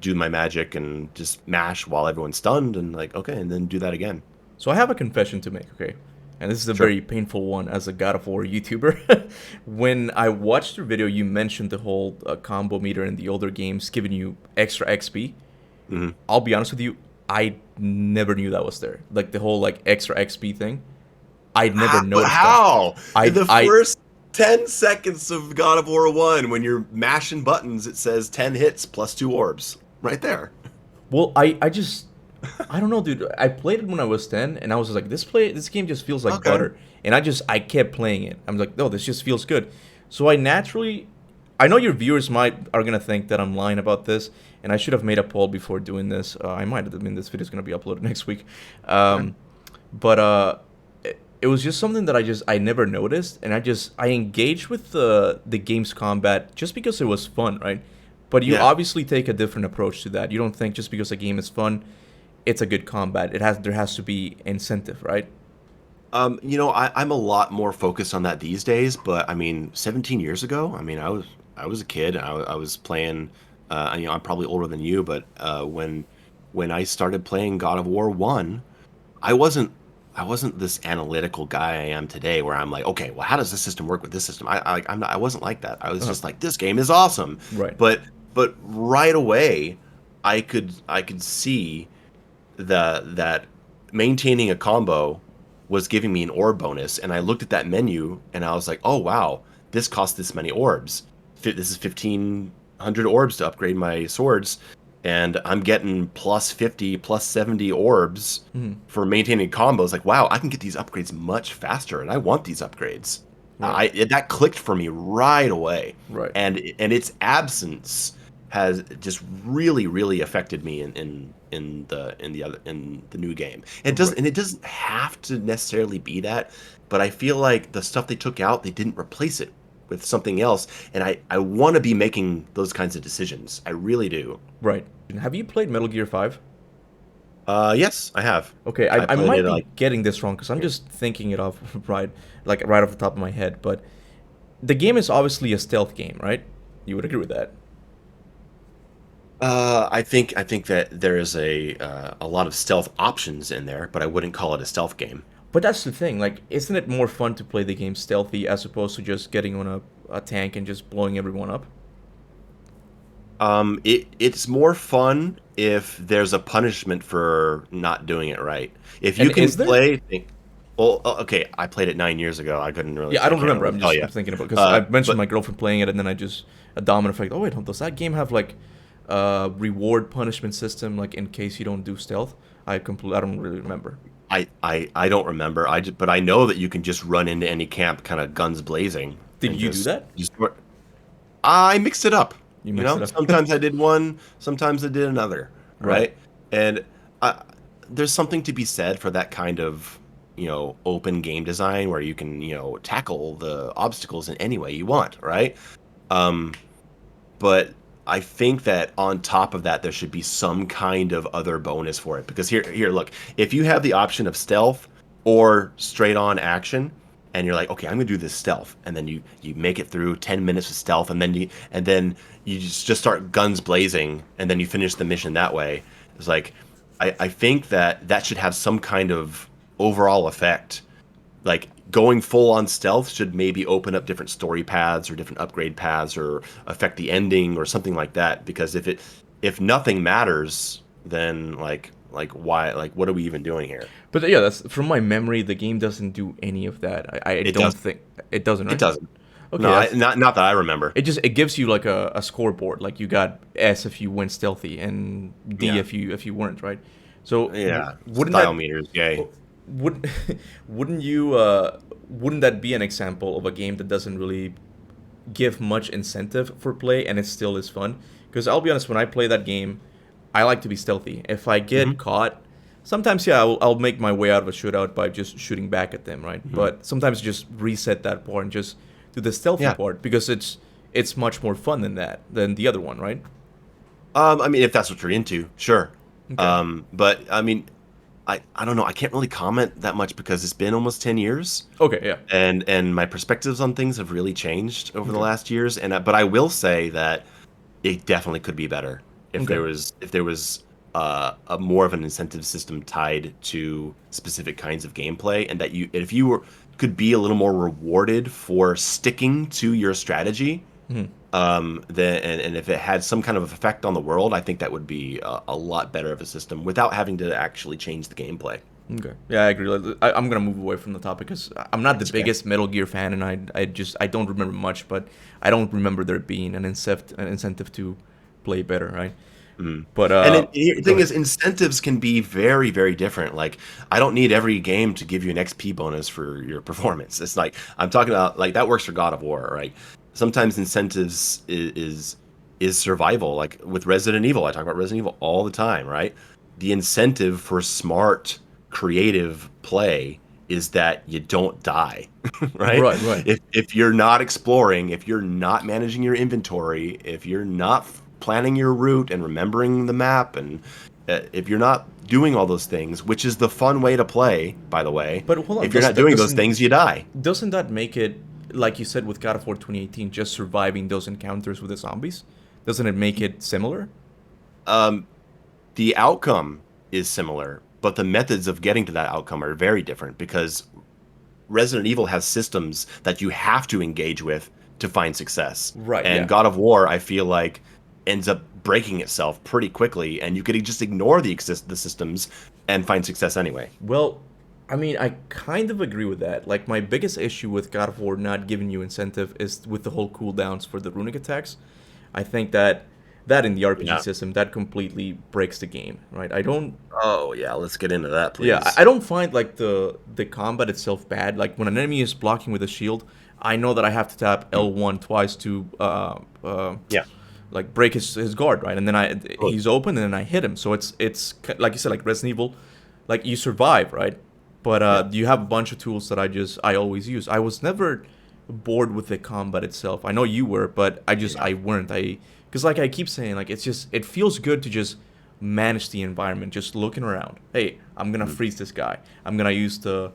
do my magic and just mash while everyone's stunned and like, okay, and then do that again. So I have a confession to make, okay? And this is a Sure. very painful one as a God of War YouTuber. When I watched your video, you mentioned the whole combo meter in the older games giving you extra XP. Hmm. I'll be honest with you, I never knew that was there. Like the whole like extra XP thing. I never noticed that. How? In the I first 10 seconds of God of War 1, when you're mashing buttons, it says 10 hits plus 2 orbs. Right there. well, I just I don't know, dude. I played it when I was 10, and I was like, this game just feels like Okay. butter. And I kept playing it. I'm like, no, this just feels good. So I know your viewers are gonna think that I'm lying about this, and I should have made a poll before doing this. I might have. I mean, this video is gonna be uploaded next week. Okay. But it was just something that I never noticed, and I engaged with the game's combat just because it was fun, right? But you Yeah. obviously take a different approach to that. You don't think just because a game is fun, it's a good combat. There has to be incentive, right? I'm a lot more focused on that these days, but I mean, 17 years ago, I mean, I was a kid. I was playing. I'm probably older than you, but when I started playing God of War 1, I wasn't I wasn't this analytical guy I am today, where I'm like, okay, well, how does this system work with this system? I wasn't like that. I was Uh, just like, this game is awesome, right. but right away, I could see that maintaining a combo was giving me an orb bonus, and I looked at that menu and I was like, oh wow, this costs this many orbs. This is 1,500 orbs to upgrade my swords, and I'm getting plus 50, plus 70 orbs Mhm. for maintaining combos. Like, wow, I can get these upgrades much faster, and I want these upgrades. Right. That clicked for me right away, Right. and its absence has just really really affected me in the new game. Right. It doesn't have to necessarily be that, but I feel like the stuff they took out, they didn't replace it with something else, and I want to be making those kinds of decisions. I really do. Right. Have you played Metal Gear 5? Yes, I have. Okay, I I played might it be like getting this wrong because I'm here. just thinking it off right off the top of my head. But the game is obviously a stealth game, right? You would agree with that? I think that there is a lot of stealth options in there, but I wouldn't call it a stealth game. But that's the thing. Like, isn't it more fun to play the game stealthy as opposed to just getting on a tank and just blowing everyone up? It's more fun if there's a punishment for not doing it right. If you And can is there? play, well, okay, I played it 9 years ago. I couldn't really, Yeah, I I don't can't remember. really tell you. I'm thinking about because I mentioned But my girlfriend playing it, and then a domino effect. Oh wait, does that game have like reward punishment system like in case you don't do stealth? I don't really remember. I don't remember. But I know that you can just run into any camp, kind of guns blazing, Did and you do that? just. I mixed it up. You mixed it up. Sometimes I did one, sometimes I did another, Right. right? And I, there's something to be said for that kind of, open game design where you can, tackle the obstacles in any way you want, right? Um, but I think that on top of that, there should be some kind of other bonus for it. Because here, look, if you have the option of stealth or straight on action, and you're like, okay, I'm gonna do this stealth, and then you make it through 10 minutes of stealth, and then you just start guns blazing, and then you finish the mission that way. It's like, I think that should have some kind of overall effect. Like, going full on stealth should maybe open up different story paths or different upgrade paths or affect the ending or something like that. Because if nothing matters, then like why, like, what are we even doing here? But yeah, that's from my memory. The game doesn't do any of that. I It don't doesn't. think it doesn't, It right? doesn't. Okay, No, that's, not that I remember. it gives you like a scoreboard. Like you got S if you went stealthy and D Yeah. if you weren't, right? So Yeah. wouldn't Style that meters, yay. would wouldn't you wouldn't that be an example of a game that doesn't really give much incentive for play and it still is fun? Because I'll be honest, when I play that game, I like to be stealthy. If I get Hmm. caught, sometimes yeah, I'll make my way out of a shootout by just shooting back at them, right? Hmm. But sometimes just reset that part and just do the stealthy Yeah. part because it's much more fun than the other one, right? I mean, if that's what you're into, sure. Okay. But I mean, I don't know. I can't really comment that much because it's been almost 10 years, Okay, yeah. and my perspectives on things have really changed over the Okay. last years. But I will say that it definitely could be better Okay. if there was a more of an incentive system tied to specific kinds of gameplay, and that you if you were could be a little more rewarded for sticking to your strategy. Mhm. Then and if it had some kind of effect on the world, I think that would be a lot better of a system without having to actually change the gameplay. Okay. Yeah, I agree. I'm gonna move away from the topic because I'm not the That's okay. biggest Metal Gear fan, and I don't remember much, but I don't remember there being an incentive to play better, right? Mm. But And the go thing ahead. is, incentives can be very, very different. Like, I don't need every game to give you an XP bonus for your performance. It's like I'm talking about, like that works for God of War, right? Sometimes incentives is survival. Like with Resident Evil, I talk about Resident Evil all the time, right? The incentive for smart, creative play is that you don't die, right? Right, right. If you're not exploring, if you're not managing your inventory, if you're not planning your route and remembering the map, and if you're not doing all those things, which is the fun way to play, by the way, But hold on, if you're not doing those doesn't things, you die. doesn't that make it like you said with God of War 2018, just surviving those encounters with the zombies? Doesn't it make it similar? Um, the outcome is similar, but the methods of getting to that outcome are very different because Resident Evil has systems that you have to engage with to find success. Right. And Yeah. God of War, I feel like, ends up breaking itself pretty quickly, and you could just ignore the systems and find success anyway. Well, I mean, I kind of agree with that. Like, my biggest issue with God of War not giving you incentive is with the whole cooldowns for the runic attacks. I think that in the RPG Yeah. system that completely breaks the game, right? I don't. Oh yeah, let's get into that, Yeah, please. I don't find like the combat itself bad. Like when an enemy is blocking with a shield, I know that I have to tap Mhm. L1 twice to Yeah, like break his guard, right? And then totally. he's open and then I hit him. So like you said, like Resident Evil, like you survive, right? But Yeah. you have a bunch of tools that I always use. I was never bored with the combat itself. I know you were, but Yeah. I weren't. Because like I keep saying, like it's just it feels good to just manage the environment, just looking around. Hey, I'm gonna Mhm. freeze this guy. I'm gonna use the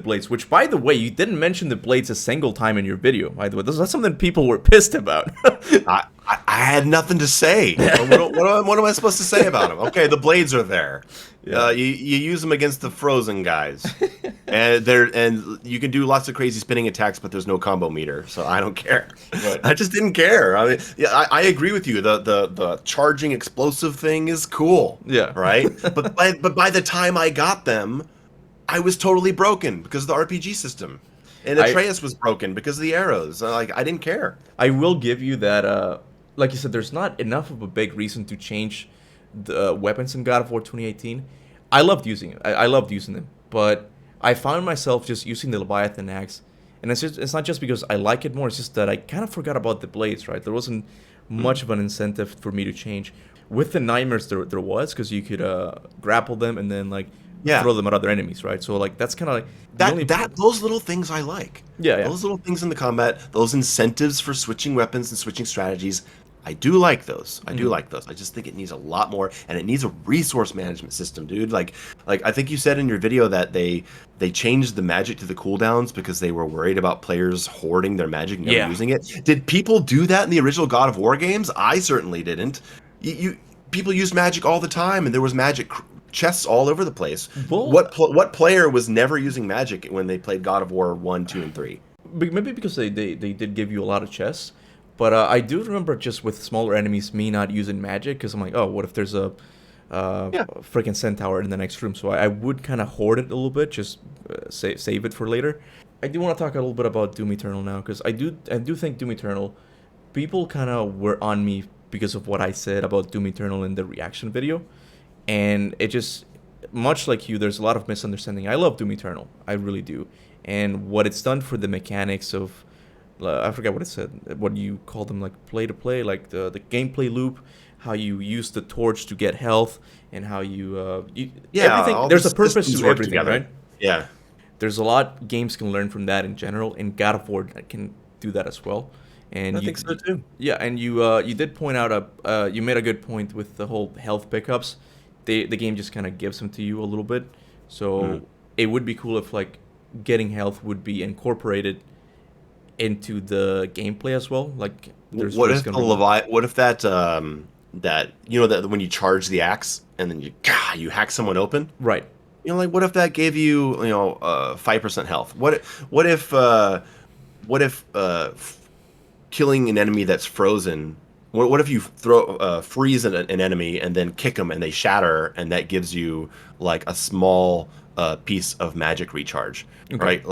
blades. Which, by the way, you didn't mention the blades a single time in your video. By the way, that's something people were pissed about. I had nothing to say. What am I supposed to say about them? Okay, the blades are there. Yeah. You use them against the frozen guys, and you can do lots of crazy spinning attacks, but there's no combo meter, so I don't care. Right. I just didn't care. I mean, yeah, I agree with you. The charging explosive thing is cool, Yeah. right? But by the time I got them, I was totally broken because of the RPG system, and I Atreus was broken because of the arrows. Like I didn't care. I will give you that. Like you said, there's not enough of a big reason to change the weapons in God of War 2018. I loved using it. I loved using them, but I found myself just using the Leviathan axe, and it's not just because I like it more. It's just that I kind of forgot about the blades. Right, there wasn't Hmm. much of an incentive for me to change. With the nightmares, there was because you could grapple them and then like Yeah. throw them at other enemies. Right, so like that's kind of like the only. Those little things I like. Yeah, yeah. Those little things in the combat, those incentives for switching weapons and switching strategies, I do like those. I do Mhm. like those. I just think it needs a lot more, and it needs a resource management system, dude. Like I think you said in your video that they changed the magic to the cooldowns because they were worried about players hoarding their magic, never Yeah. using it. Did people do that in the original God of War games? I certainly didn't. You people used magic all the time, and there was magic chests all over the place. Well, What player was never using magic when they played God of War 1, 2, and 3? Maybe because they did give you a lot of chests, but I do remember just with smaller enemies me not using magic because I'm like, oh, what if there's a Yeah. freaking centaur in the next room? So I would kind of hoard it a little bit, just save it for later. I do want to talk a little bit about Doom Eternal now because I do think Doom Eternal, people kind of were on me because of what I said about Doom Eternal in the reaction video, and it just much like you, there's a lot of misunderstanding. I love Doom Eternal, I really do, and what it's done for the mechanics of, I forget what it said, what you call them, like play to play, like the gameplay loop, how you use the torch to get health, and how you Yeah, everything. all There's the a purpose systems to work everything, together. right? Yeah. There's a lot games can learn from that in general, and God of War can do that as well. And I think so too. yeah, and you did point out you made a good point with the whole health pickups. The game just kind of gives them to you a little bit, Mhm. so it would be cool if like getting health would be incorporated into the gameplay as well. Like there's What risk if and the reward. What if that that you know that when you charge the axe and then you hack someone open? Right. You know, like what if that gave you 5% health? What if killing an enemy that's frozen? What if you freeze an enemy and then kick them and they shatter and that gives you like a small piece of magic recharge, Okay. right?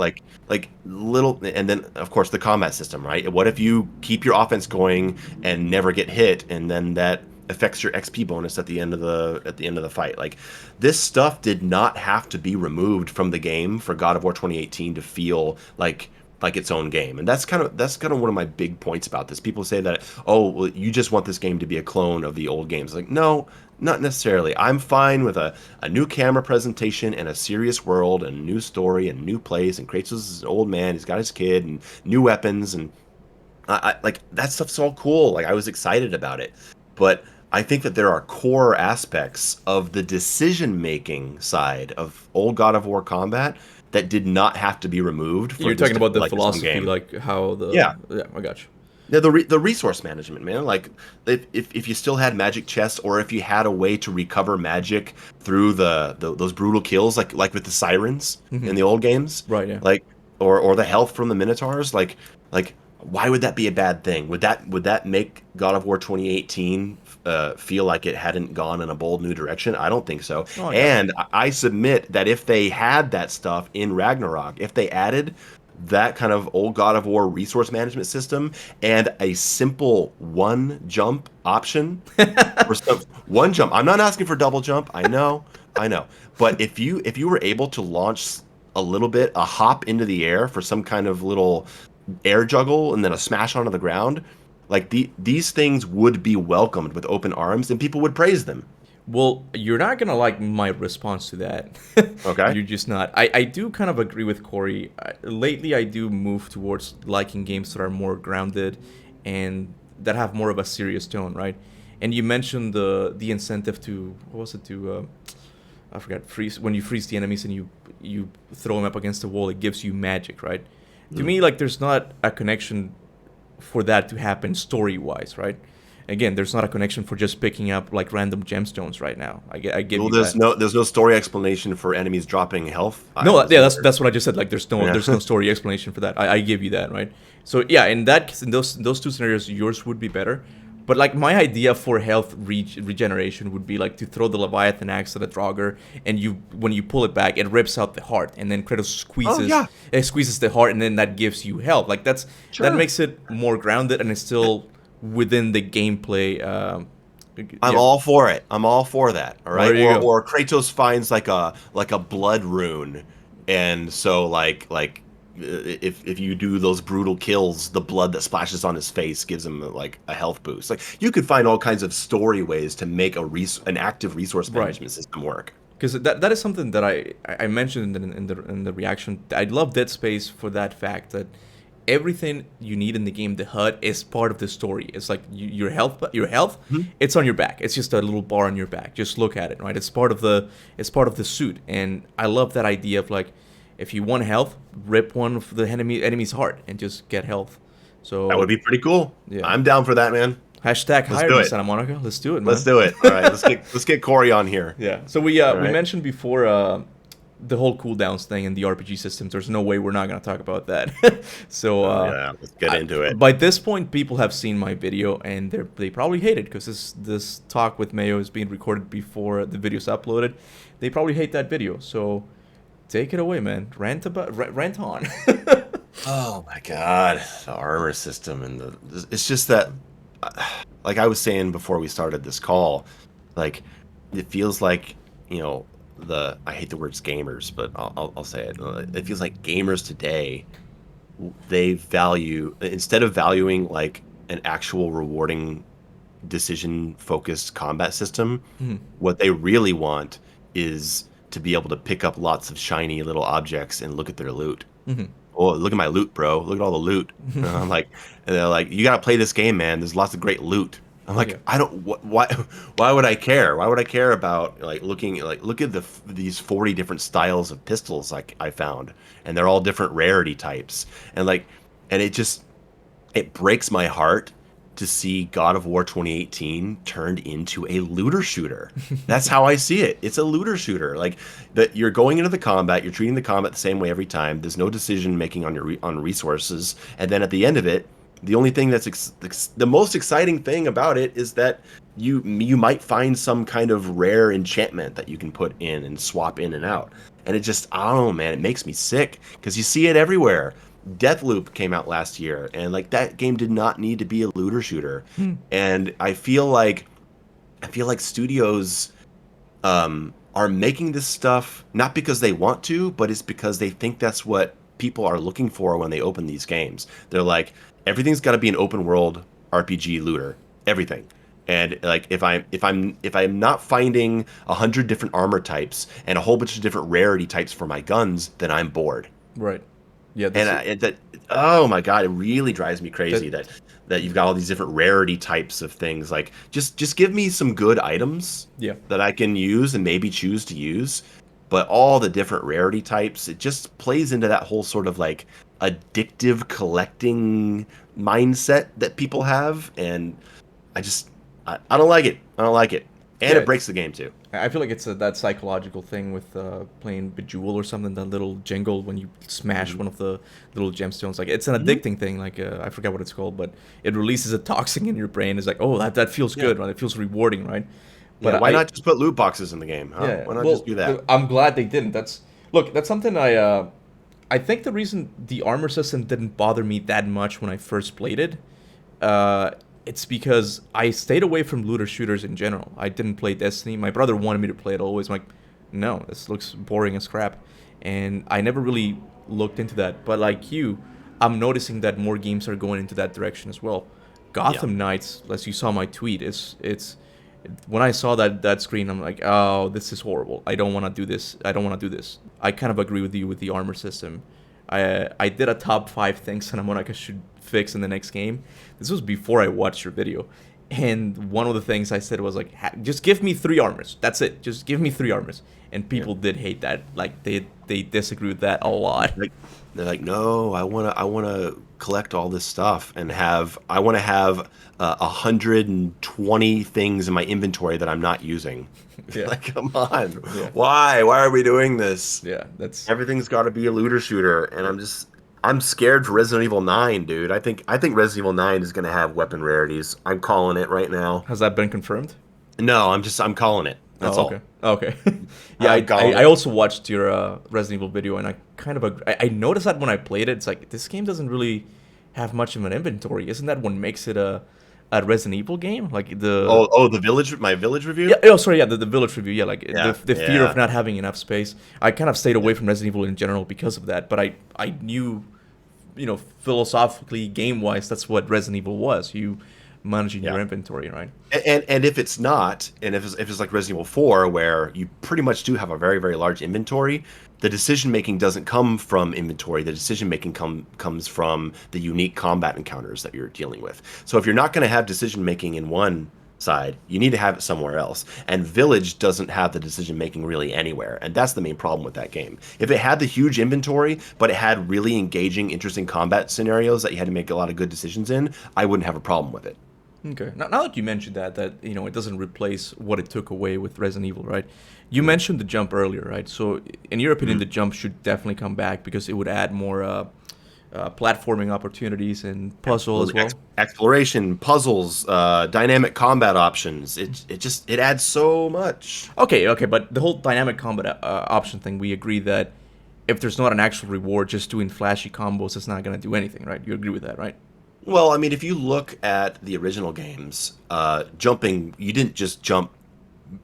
Like little, and then of course the combat system, right? What if you keep your offense going and never get hit, and then that affects your XP bonus at the end of the fight? Like this stuff did not have to be removed from the game for God of War 2018 to feel like its own game. And that's kind of one of my big points about this. People say that, oh, well, you just want this game to be a clone of the old games. Like, no, not necessarily. I'm fine with a new camera presentation and a serious world and a new story and a new place, and Kratos is an old man, he's got his kid and new weapons, and I like that stuff's all cool. Like I was excited about it. But I think that there are core aspects of the decision making side of old God of War combat that did not have to be removed for You're this talking to about feel the like its own philosophy, game. like how the Yeah. yeah, I got you. Yeah, the resource management, man. Like if you still had magic chests, or if you had a way to recover magic through those brutal kills, like with the sirens in Hmm. the old games, Right. Yeah. like or the health from the minotaurs, like why would that be a bad thing? Would that make God of War 2018 feel like it hadn't gone in a bold new direction? I don't think so. Oh, I got you. And I submit that if they had that stuff in Ragnarok, if they added that kind of old God of War resource management system and a simple one jump option or some one jump. I'm not asking for double jump. I know. But if you were able to launch a little bit, a hop into the air for some kind of little air juggle and then a smash onto the ground, like these things would be welcomed with open arms and people would praise them. Well, you're not gonna like my response to that. Okay? You're just not. I do kind of agree with Corey. Lately, I do move towards liking games that are more grounded and that have more of a serious tone, right? And you mentioned the incentive to, what was it, to I forgot, freeze, when you freeze the enemies and you throw them up against the wall, it gives you magic, right? To Mm. me, like there's not a connection for that to happen story wise, right? Again, there's not a connection for just picking up like random gemstones right now. I give Well, you that. there's no story explanation for enemies dropping health No, items yeah, either. that's what I just said. Like, Yeah. there's no story explanation for that. I give you that, right? So yeah, in those two scenarios, yours would be better. But like my idea for health regeneration would be like to throw the Leviathan axe at a Draugr, and when you pull it back, it rips out the heart, and then Kratos Oh yeah, squeezes the heart, and then that gives you health. Like that sure. makes it more grounded, and it's still within the gameplay. I'm Yeah. all for it. I'm all for that. All Well, right. there you go. Or Kratos finds like a blood rune, and so if you do those brutal kills, the blood that splashes on his face gives him like a health boost. Like you could find all kinds of story ways to make an active resource Right. management system work. Because that is something that I mentioned in the reaction. I love Dead Space for that fact that everything you need in the game, the HUD, is part of the story. It's like your health, Mhm. it's on your back. It's just a little bar on your back. Just look at it, right? It's part of the suit, and I love that idea of like, if you want health, rip one of the enemy's heart and just get health. That would So be pretty cool. yeah, I'm down for that, man. hashtag Let's hire do me, it. Santa Monica. Let's do it, Let's man. do it. All right. Let's get Corey on here. Yeah. So we All we right. mentioned before the whole cooldowns thing in the RPG systems. There's no way we're not gonna talk about that. So Yeah. Let's get into it. by this point, people have seen my video and they probably hate it because this talk with Mayo is being recorded before the video's uploaded. They probably hate that video. So take it away, man. Rant on. Oh my god, the armor system and it's just that, like I was saying before we started this call, like it feels like, the I hate the words gamers, but I'll say it. It feels like gamers today, they value, instead of valuing like an actual rewarding decision focused combat system, Hmm. what they really want is to be able to pick up lots of shiny little objects and look at their loot. Hmm. Oh, look at my loot, bro. Look at all the loot. And I'm like, and they're like, you gotta play this game, man. There's lots of great loot. I'm Yeah. like, I don't. Why? Why would I care? Why would I care about like looking like look at these 40 different styles of pistols like I found, and they're all different rarity types, and like, and it breaks my heart to see God of War 2018 turned into a looter shooter. That's how I see it. It's a looter shooter. Like that, you're going into the combat, you're treating the combat the same way every time. There's no decision making on on resources, and then at the end of it, the only thing that's the most exciting thing about it is that you might find some kind of rare enchantment that you can put in and swap in and out. And it just, I don't know, man, it makes me sick because you see it everywhere. Deathloop came out last year, and like that game did not need to be a looter shooter. Hmm. And I feel like studios are making this stuff not because they want to, but it's because they think that's what people are looking for when they open these games. They're like, everything's got to be an open world RPG looter, everything. And like if I'm not finding 100 different armor types and a whole bunch of different rarity types for my guns, then I'm bored. Right. Yeah. And that, oh my god, it really drives me That crazy that you've got all these different rarity types of things. Like just give me some good items yeah. that I can use and maybe choose to use. But all the different rarity types, it just plays into that whole sort of like addictive collecting mindset that people have, and I don't like it. I don't like it, and Yeah. it breaks the game too. I feel like it's that psychological thing with playing Bejeweled or something. That little jingle when you smash Mhm. one of the little gemstones. Like it's an Mhm. addicting thing. Like I forgot what it's called, but it releases a toxin in your brain. It's like, oh, that feels Yeah. good, right? It feels rewarding, right? Yeah. But Why not just put loot boxes in the game, huh? yeah. Why not just Well, do that? I'm glad they didn't. That's something I think the reason the armor system didn't bother me that much when I first played it, uh, it's because I stayed away from looter shooters in general. I didn't play Destiny. My brother wanted me to play it always. I'm like, no, this looks boring as crap. And I never really looked into that. But like you, I'm noticing that more games are going into that direction as well. Yeah. Gotham Knights, as you saw my tweet, it's when I saw that screen, I'm like, oh, this is horrible. I don't want to do this. I don't want to do this. I kind of agree with you with the armor system. I did a top 5 things that I'm like I should fix in the next game. This was before I watched your video, and one of the things I said was like, just give me 3 armors. That's it. Just give me 3 armors. And Yeah. people did hate that. Like they disagree with that a lot. Like they're like, no, I wanna collect all this stuff and I want to have 120 things in my inventory that I'm not using. Yeah, Like, come on, yeah, why are we doing this? yeah. That's Everything's got to be a looter shooter, and I'm scared for Resident Evil 9, dude. I think Resident Evil 9 is gonna have weapon rarities. I'm calling it right now. has that been confirmed? No, I'm calling it. That's Oh, all. okay. Okay. Yeah, I'm calling I it. also watched your Resident Evil video, and I kind of I noticed that when I played it, it's like this game doesn't really have much of an inventory. Isn't that what makes it a Resident Evil game? Like the Oh, the village, my village review. yeah, oh sorry, yeah, the village review, yeah, like Yeah, the fear yeah. of not having enough space. I kind of stayed away from Resident Evil in general because of that, but I knew, philosophically, game wise, that's what Resident Evil was. You managing Yeah. your inventory, right? And if it's not, and if it's like Resident Evil 4, where you pretty much do have a very, very large inventory, the decision making doesn't come from inventory. The decision making comes from the unique combat encounters that you're dealing with. So if you're not going to have decision making in one side, you need to have it somewhere else. And Village doesn't have the decision making really anywhere, and that's the main problem with that game. If it had the huge inventory, but it had really engaging, interesting combat scenarios that you had to make a lot of good decisions in, I wouldn't have a problem with it. Okay. Now that you mentioned that it doesn't replace what it took away with Resident Evil, right? You mentioned the jump earlier, right? So, in your opinion, the jump should definitely come back because it would add more platforming opportunities and puzzle as well. Exploration, puzzles, dynamic combat options. It adds so much. Okay, but the whole dynamic combat option thing, we agree that if there's not an actual reward, just doing flashy combos is not gonna do anything, right? You agree with that, right? Well, I mean, if you look at the original games, jumping, you didn't just jump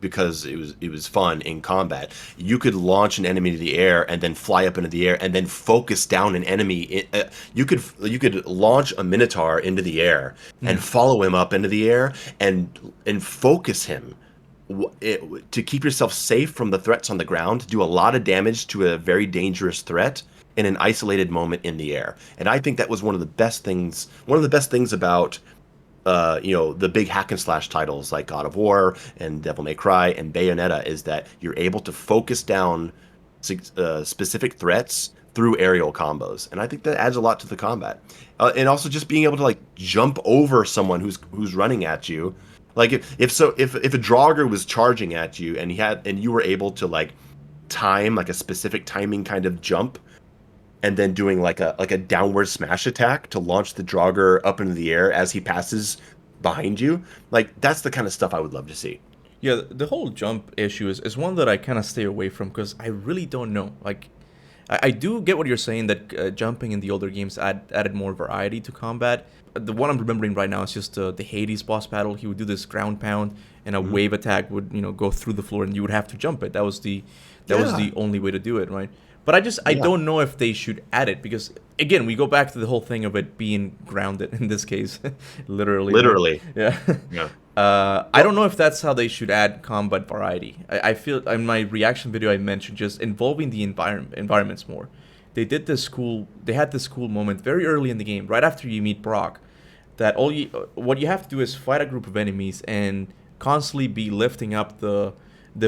because it was fun in combat. You could launch an enemy to the air and then fly up into the air and then focus down an enemy. You could launch a Minotaur into the air and follow him up into the air and focus him to keep yourself safe from the threats on the ground, do a lot of damage to a very dangerous threat in an isolated moment in the air. And I think that was one of the best things about the big hack and slash titles like God of War and Devil May Cry and Bayonetta, is that you're able to focus down specific threats through aerial combos, and I think that adds a lot to the combat. And also just being able to like jump over someone who's running at you. Like if a Draugr was charging at you and you were able to like time like a specific timing kind of jump, and then doing like a downward smash attack to launch the Draugr up into the air as he passes behind you. Like, that's the kind of stuff I would love to see. Yeah, the whole jump issue is one that I kind of stay away from because I really don't know. Like, I do get what you're saying that jumping in the older games added more variety to combat. The one I'm remembering right now is just the Hades boss battle. He would do this ground pound, and a wave attack would go through the floor, and you would have to jump it. That was the only way to do it, right? But I don't know if they should add it because, again, we go back to the whole thing of it being grounded in this case, literally. Literally. Yeah. Yeah. I don't know if that's how they should add combat variety. I feel in my reaction video I mentioned just involving the environments more. They had this cool moment very early in the game, right after you meet Brock, that what you have to do is fight a group of enemies and constantly be lifting up the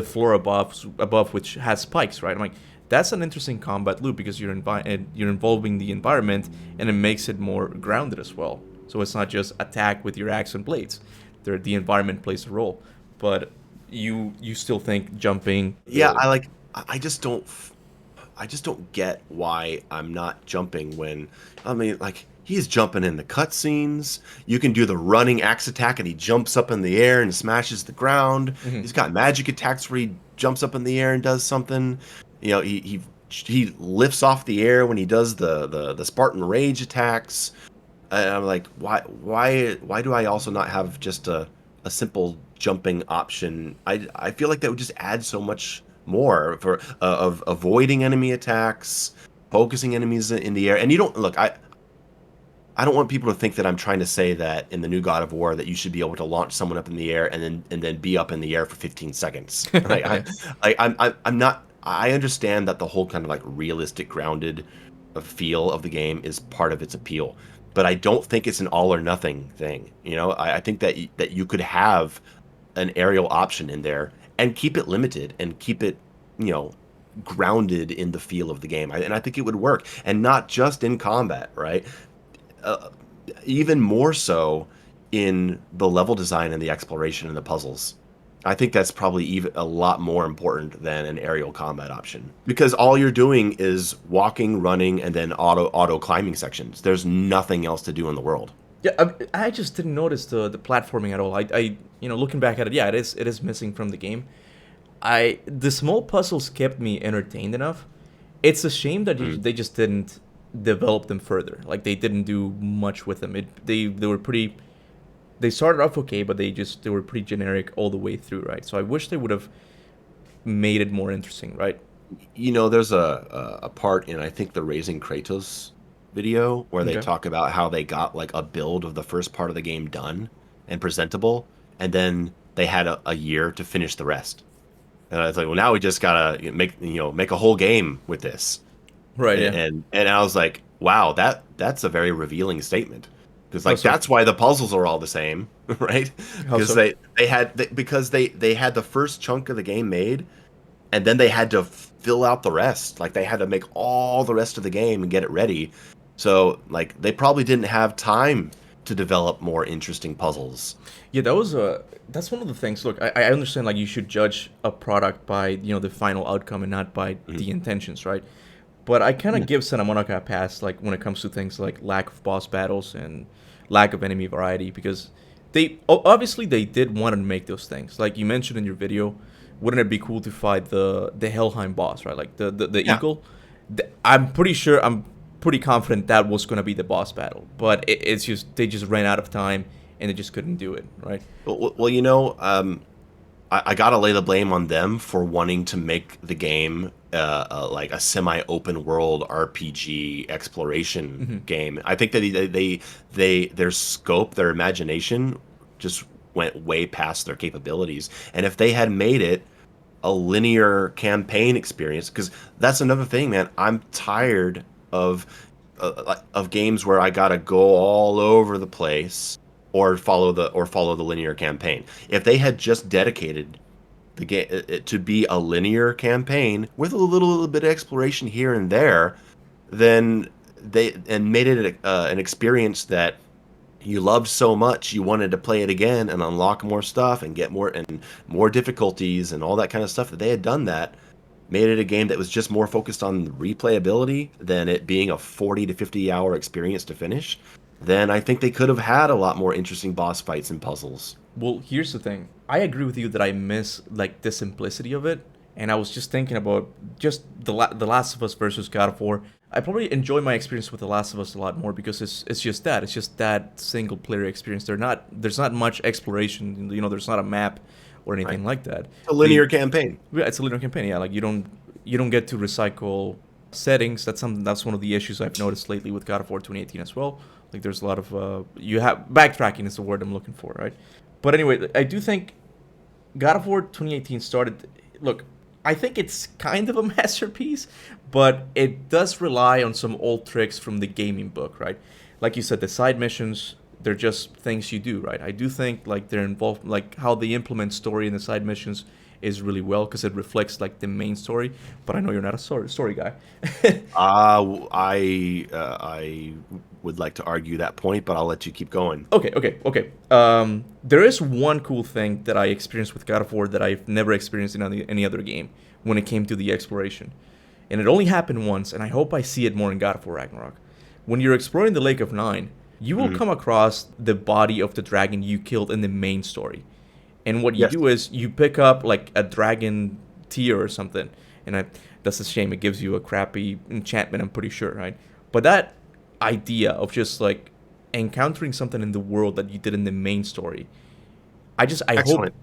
floor above which has spikes, right? I'm like, that's an interesting combat loop because you're involving the environment, and it makes it more grounded as well. So it's not just attack with your axe and blades. The environment plays a role, but you still think jumping. Yeah, I just don't get why I'm not jumping when, I mean, like, he's jumping in the cutscenes. You can do the running axe attack and he jumps up in the air and smashes the ground. He's got magic attacks where he jumps up in the air and does something. He lifts off the air when he does the Spartan Rage attacks. And I'm like, why do I also not have just a simple jumping option? I feel like that would just add so much more for of avoiding enemy attacks, focusing enemies in the air. And you don't look, I don't want people to think that I'm trying to say that in the new God of War that you should be able to launch someone up in the air and then be up in the air for 15 seconds. I'm not. I understand that the whole kind of like realistic, grounded feel of the game is part of its appeal, but I don't think it's an all or nothing thing. I think that you could have an aerial option in there and keep it limited and keep it, grounded in the feel of the game. And I think it would work, and not just in combat, right? Even more so in the level design and the exploration and the puzzles. I think that's probably even a lot more important than an aerial combat option, because all you're doing is walking, running, and then auto climbing sections. There's nothing else to do in the world. Yeah, I just didn't notice the platforming at all. I looking back at it, yeah, it is missing from the game. The small puzzles kept me entertained enough. It's a shame that they just didn't develop them further. Like, they didn't do much with them. They were pretty. They started off okay, but they were pretty generic all the way through, right? So I wish they would have made it more interesting, right? There's a part in, I think, the Raising Kratos video where they talk about how they got like a build of the first part of the game done and presentable, and then they had a year to finish the rest. And I was like, well, now we just gotta make a whole game with this, right? And I was like, wow, that's a very revealing statement. Because that's why the puzzles are all the same, right? Because they had the first chunk of the game made, and then they had to fill out the rest. Like, they had to make all the rest of the game and get it ready. So like, they probably didn't have time to develop more interesting puzzles. Yeah, that's one of the things. Look, I understand like you should judge a product by the final outcome and not by the intentions, right? But I kind of give Santa Monica a pass, like when it comes to things like lack of boss battles and lack of enemy variety, because they did want to make those things. Like you mentioned in your video, wouldn't it be cool to fight the Helheim boss, right? Like the eagle. I'm pretty confident that was going to be the boss battle, but it's just they just ran out of time and they just couldn't do it, right? Well, I gotta lay the blame on them for wanting to make the game like a semi-open world RPG exploration Hmm. game. I think that their scope, their imagination, just went way past their capabilities. And if they had made it a linear campaign experience, because that's another thing, man. I'm tired of of games where I gotta go all over the place or follow the linear campaign. If they had just dedicated the game to be a linear campaign with a little bit of exploration here and there, then they and made it an experience that you loved so much you wanted to play it again and unlock more stuff and get more difficulties and all that kind of stuff. That they had done that, made it a game that was just more focused on replayability than it being a 40 to 50 hour experience to finish, then I think they could have had a lot more interesting boss fights and puzzles. Well, here's the thing. I agree with you that I miss like the simplicity of it, and I was just thinking about just the Last of Us versus God of War. I probably enjoy my experience with The Last of Us a lot more because it's just that single player experience. There's not much exploration. There's not a map or Right. anything like that. A The linear campaign. Yeah, it's a linear campaign. Yeah, like you don't get to recycle settings. That's one of the issues I've noticed lately with God of War 2018 as well. Like there's a lot of you have backtracking is the word I'm looking for, right? But anyway, I do think God of War 2018 started. Look, I think it's kind of a masterpiece, but it does rely on some old tricks from the gaming book, right? Like you said, the side missions, they're just things you do, right? I do think like they're involved, like how they implement story in the side missions is really well because it reflects like the main story. But I know you're not a story guy. I would like to argue that point, but I'll let you keep going. Okay. There is one cool thing that I experienced with God of War that I've never experienced in any other game when it came to the exploration. And it only happened once, and I hope I see it more in God of War Ragnarok. When you're exploring the Lake of Nine, you will Mhm. come across the body of the dragon you killed in the main story. And what you Yes. do is you pick up like a dragon tear or something, and that's a shame. It gives you a crappy enchantment, I'm pretty sure, right? But that idea of just like encountering something in the world that you did in the main story, I hope Excellent.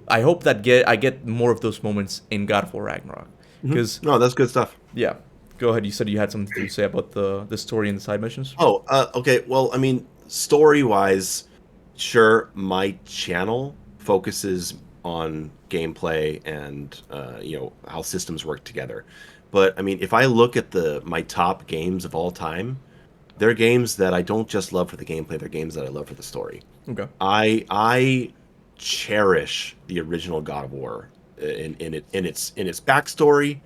that I get more of those moments in God of War Ragnarok, because No, that's good stuff. yeah. Go ahead. You said you had something to say about the story and the side missions. Oh, okay. Well, I mean, story wise, sure, my channel focuses on gameplay and how systems work together. But I mean, if I look at the my top games of all time, they're games that I don't just love for the gameplay, they're games that I love for the story. Okay. I cherish the original God of War in its backstory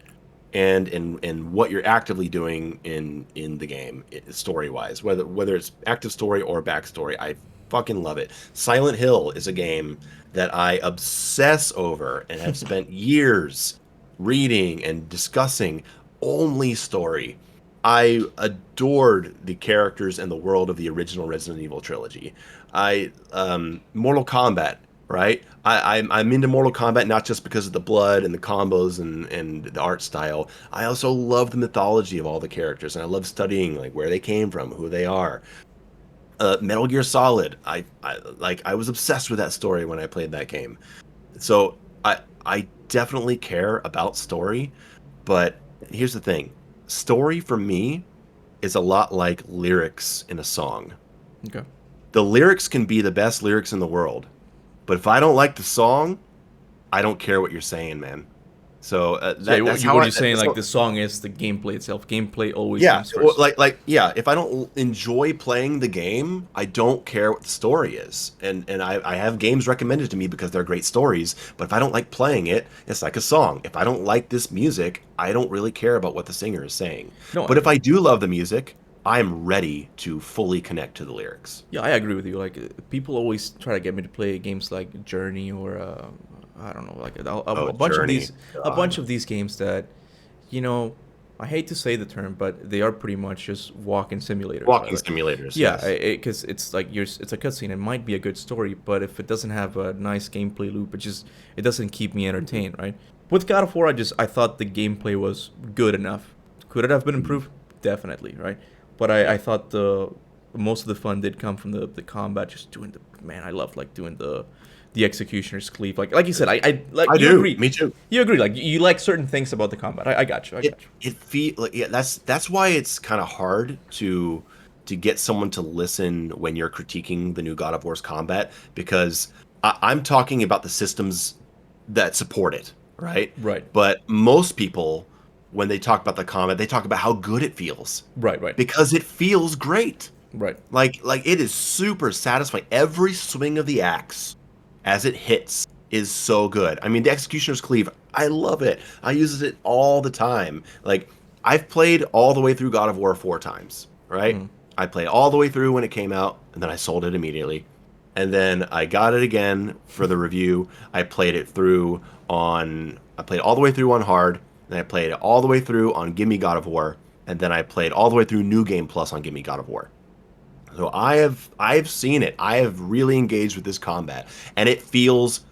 and in what you're actively doing in the game story wise, whether it's active story or backstory. I fucking love it. Silent Hill is a game that I obsess over and have spent years reading and discussing only story. I adored the characters and the world of the original Resident Evil trilogy. Mortal Kombat, right? I'm into Mortal Kombat not just because of the blood and the combos and the art style. I also love the mythology of all the characters, and I love studying like where they came from, who they are. Metal Gear Solid, I was obsessed with that story when I played that game. So I definitely care about story, but here's the thing: story for me is a lot like lyrics in a song. Okay. The lyrics can be the best lyrics in the world, but if I don't like the song, I don't care what you're saying, man. So So yeah, that's you how what I you're saying like so the song is the gameplay itself. Gameplay always yeah, comes first. yeah. If I don't enjoy playing the game, I don't care what the story is, and I have games recommended to me because they're great stories. But if I don't like playing it, it's like a song. If I don't like this music, I don't really care about what the singer is saying. No, But if I do love the music, I'm ready to fully connect to the lyrics. yeah, I agree with you. Like people always try to get me to play games like Journey or I don't know, like Oh, a bunch of Journey, these God. games that, you know, I hate to say the term, but they are pretty much just walking simulators, right? Walking Like, simulators, yeah, yes. because it's like it's a cutscene. It might be a good story, but if it doesn't have a nice gameplay loop, it doesn't keep me Mhm, entertained, right? With God of War, I thought the gameplay was good enough. Could it have been mhm. improved? Definitely, right? But I Yeah. thought the most of the fun did come from the combat, just doing the man. I love like doing the Executioner's Cleave. Like you said, I like I you do. agree. Me too. You agree. Like you like certain things about the combat. I got you. I got you. It feel like, yeah, that's why it's kind of hard to get someone to listen when you're critiquing the new God of War's combat, because I'm talking about the systems that support it, right? Right. But most people, when they talk about the combat, they talk about how good it feels, Right. Right. because it feels great. Right. Like it is super satisfying. Every swing of the axe as it hits is so good. I mean, the Executioner's Cleave, I love it. I use it all the time. Like, I've played all the way through God of War 4 times, right? Mhm. I played all the way through when it came out, and then I sold it immediately. And then I got it again for the review. I played all the way through on hard, and I played it all the way through on Gimme God of War, and then I played all the way through New Game Plus on Gimme God of War. So I've seen it. I have really engaged with this combat, and it feels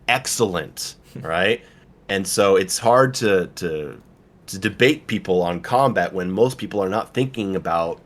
excellent, right? And so it's hard to debate people on combat when most people are not thinking about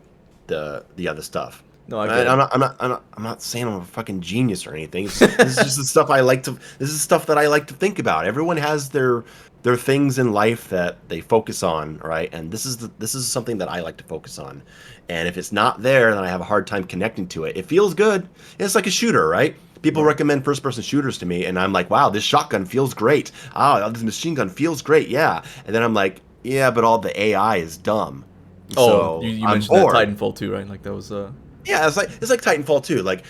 the other stuff. No, I get it. I'm not saying I'm a fucking genius or anything. This is just the stuff I like to. This is stuff that I like to think about. Everyone has their things in life that they focus on, right? And this is something that I like to focus on. And if it's not there, then I have a hard time connecting to it. It feels good. It's like a shooter, right? People recommend first-person shooters to me, and I'm like, wow, this shotgun feels great. Ah, this machine gun feels great, yeah. And then I'm like, yeah, but all the AI is dumb. Oh, So you I'm mentioned bored. that Titanfall 2, right? Like that was Yeah, it's like Titanfall 2. Like,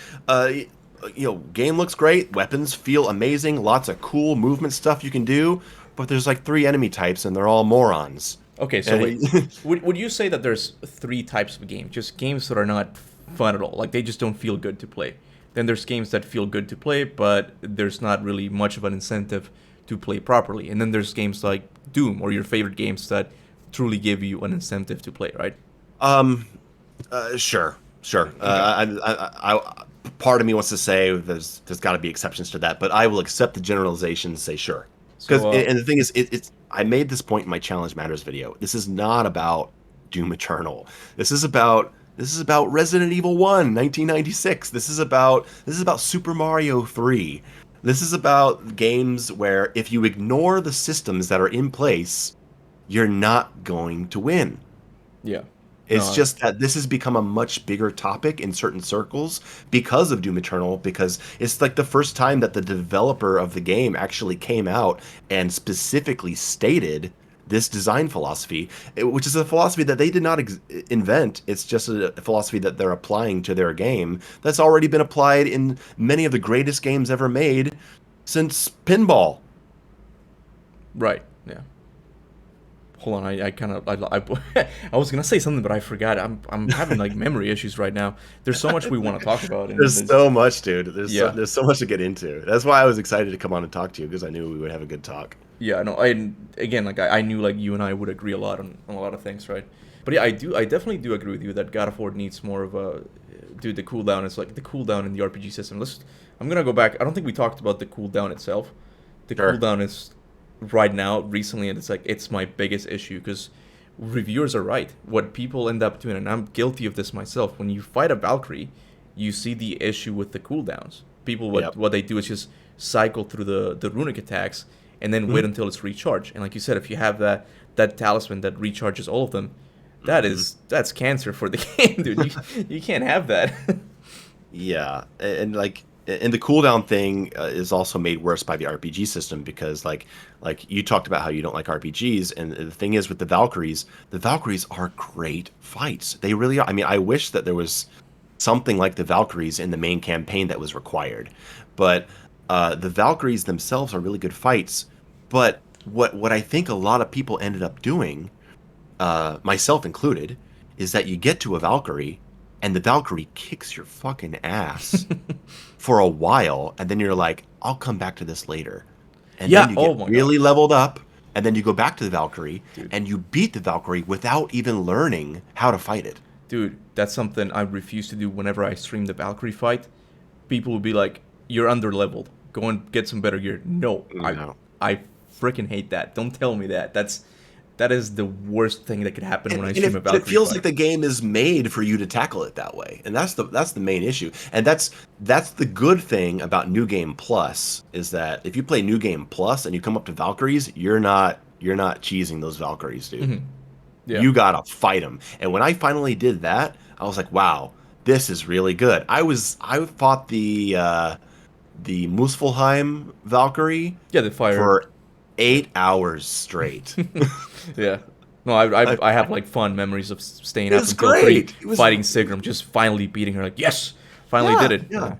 game looks great, weapons feel amazing, lots of cool movement stuff you can do, but there's like 3 enemy types, and they're all morons. Okay, so wait. Would you say that there's 3 types of games? Just games that are not fun at all. Like they just don't feel good to play. Then there's games that feel good to play, but there's not really much of an incentive to play properly. And then there's games like Doom or your favorite games that truly give you an incentive to play, right? Sure. Part of me wants to say there's got to be exceptions to that, but I will accept the generalization and say sure. Because So, and the thing is, it's I made this point in my Challenge Matters video. This is not about Doom Eternal. This is about Resident Evil 1, 1996. This is about Super Mario 3. This is about games where if you ignore the systems that are in place, you're not going to win. yeah. It's No, just that this has become a much bigger topic in certain circles because of Doom Eternal, because it's like the first time that the developer of the game actually came out and specifically stated this design philosophy, which is a philosophy that they did not invent. It's just a philosophy that they're applying to their game that's already been applied in many of the greatest games ever made since pinball. right. Yeah. Hold on, I kind of I was gonna say something, but I forgot. I'm having like memory issues right now. There's so much we want to talk about. And There's so much, dude. Yeah. There's so much to get into. That's why I was excited to come on and talk to you, because I knew we would have a good talk. Yeah, no, again, like I knew like you and I would agree a lot on a lot of things, right? But yeah, I definitely do agree with you that God of War needs more of a, dude, the cooldown is like the cooldown in the RPG system. I'm gonna go back. I don't think we talked about the cooldown itself. The Sure. cooldown is right now recently, and it's my biggest issue because reviewers are right. What people end up doing, and I'm guilty of this myself. When you fight a Valkyrie, you see the issue with the cooldowns. People Yep. what they do is just cycle through the runic attacks and then wait until it's recharged. And like you said, if you have that talisman that recharges all of them, that's cancer for the game, dude. You can't have that. Yeah, and the cooldown thing is also made worse by the RPG system, because like you talked about how you don't like RPGs, and the thing is with the Valkyries are great fights. They really are. I mean, I wish that there was something like the Valkyries in the main campaign that was required, but the Valkyries themselves are really good fights. But what I think a lot of people ended up doing, myself included, is that you get to a Valkyrie, and the Valkyrie kicks your fucking ass for a while, and then you're like, I'll come back to this later. And Yeah, then you oh get my really leveled up, and then you go back to the Valkyrie, Dude. and you beat the Valkyrie without even learning how to fight it. Dude, that's something I refuse to do whenever I stream the Valkyrie fight. People will be like, "You're under-leveled. Go and get some better gear." No, No. I freaking hate that. Don't tell me that. that is the worst thing that could happen when I And stream a it Valkyrie feels like fight. the game is made for you to tackle it that way, and that's the main issue. And that's the good thing about New Game Plus is that if you play New Game Plus and you come up to Valkyries, you're not cheesing those Valkyries, dude. Hmm. Yeah. You gotta fight them. And when I finally did that, I was like, wow, this is really good. I fought the Muspelheim Valkyrie Yeah, the fire. for 8 hours straight. Yeah. No, I, I, I I have like fun memories of staying it up was until three, great. It was fighting Sigram, just finally beating her. Like, yes, finally did yeah, it. yeah. Yeah.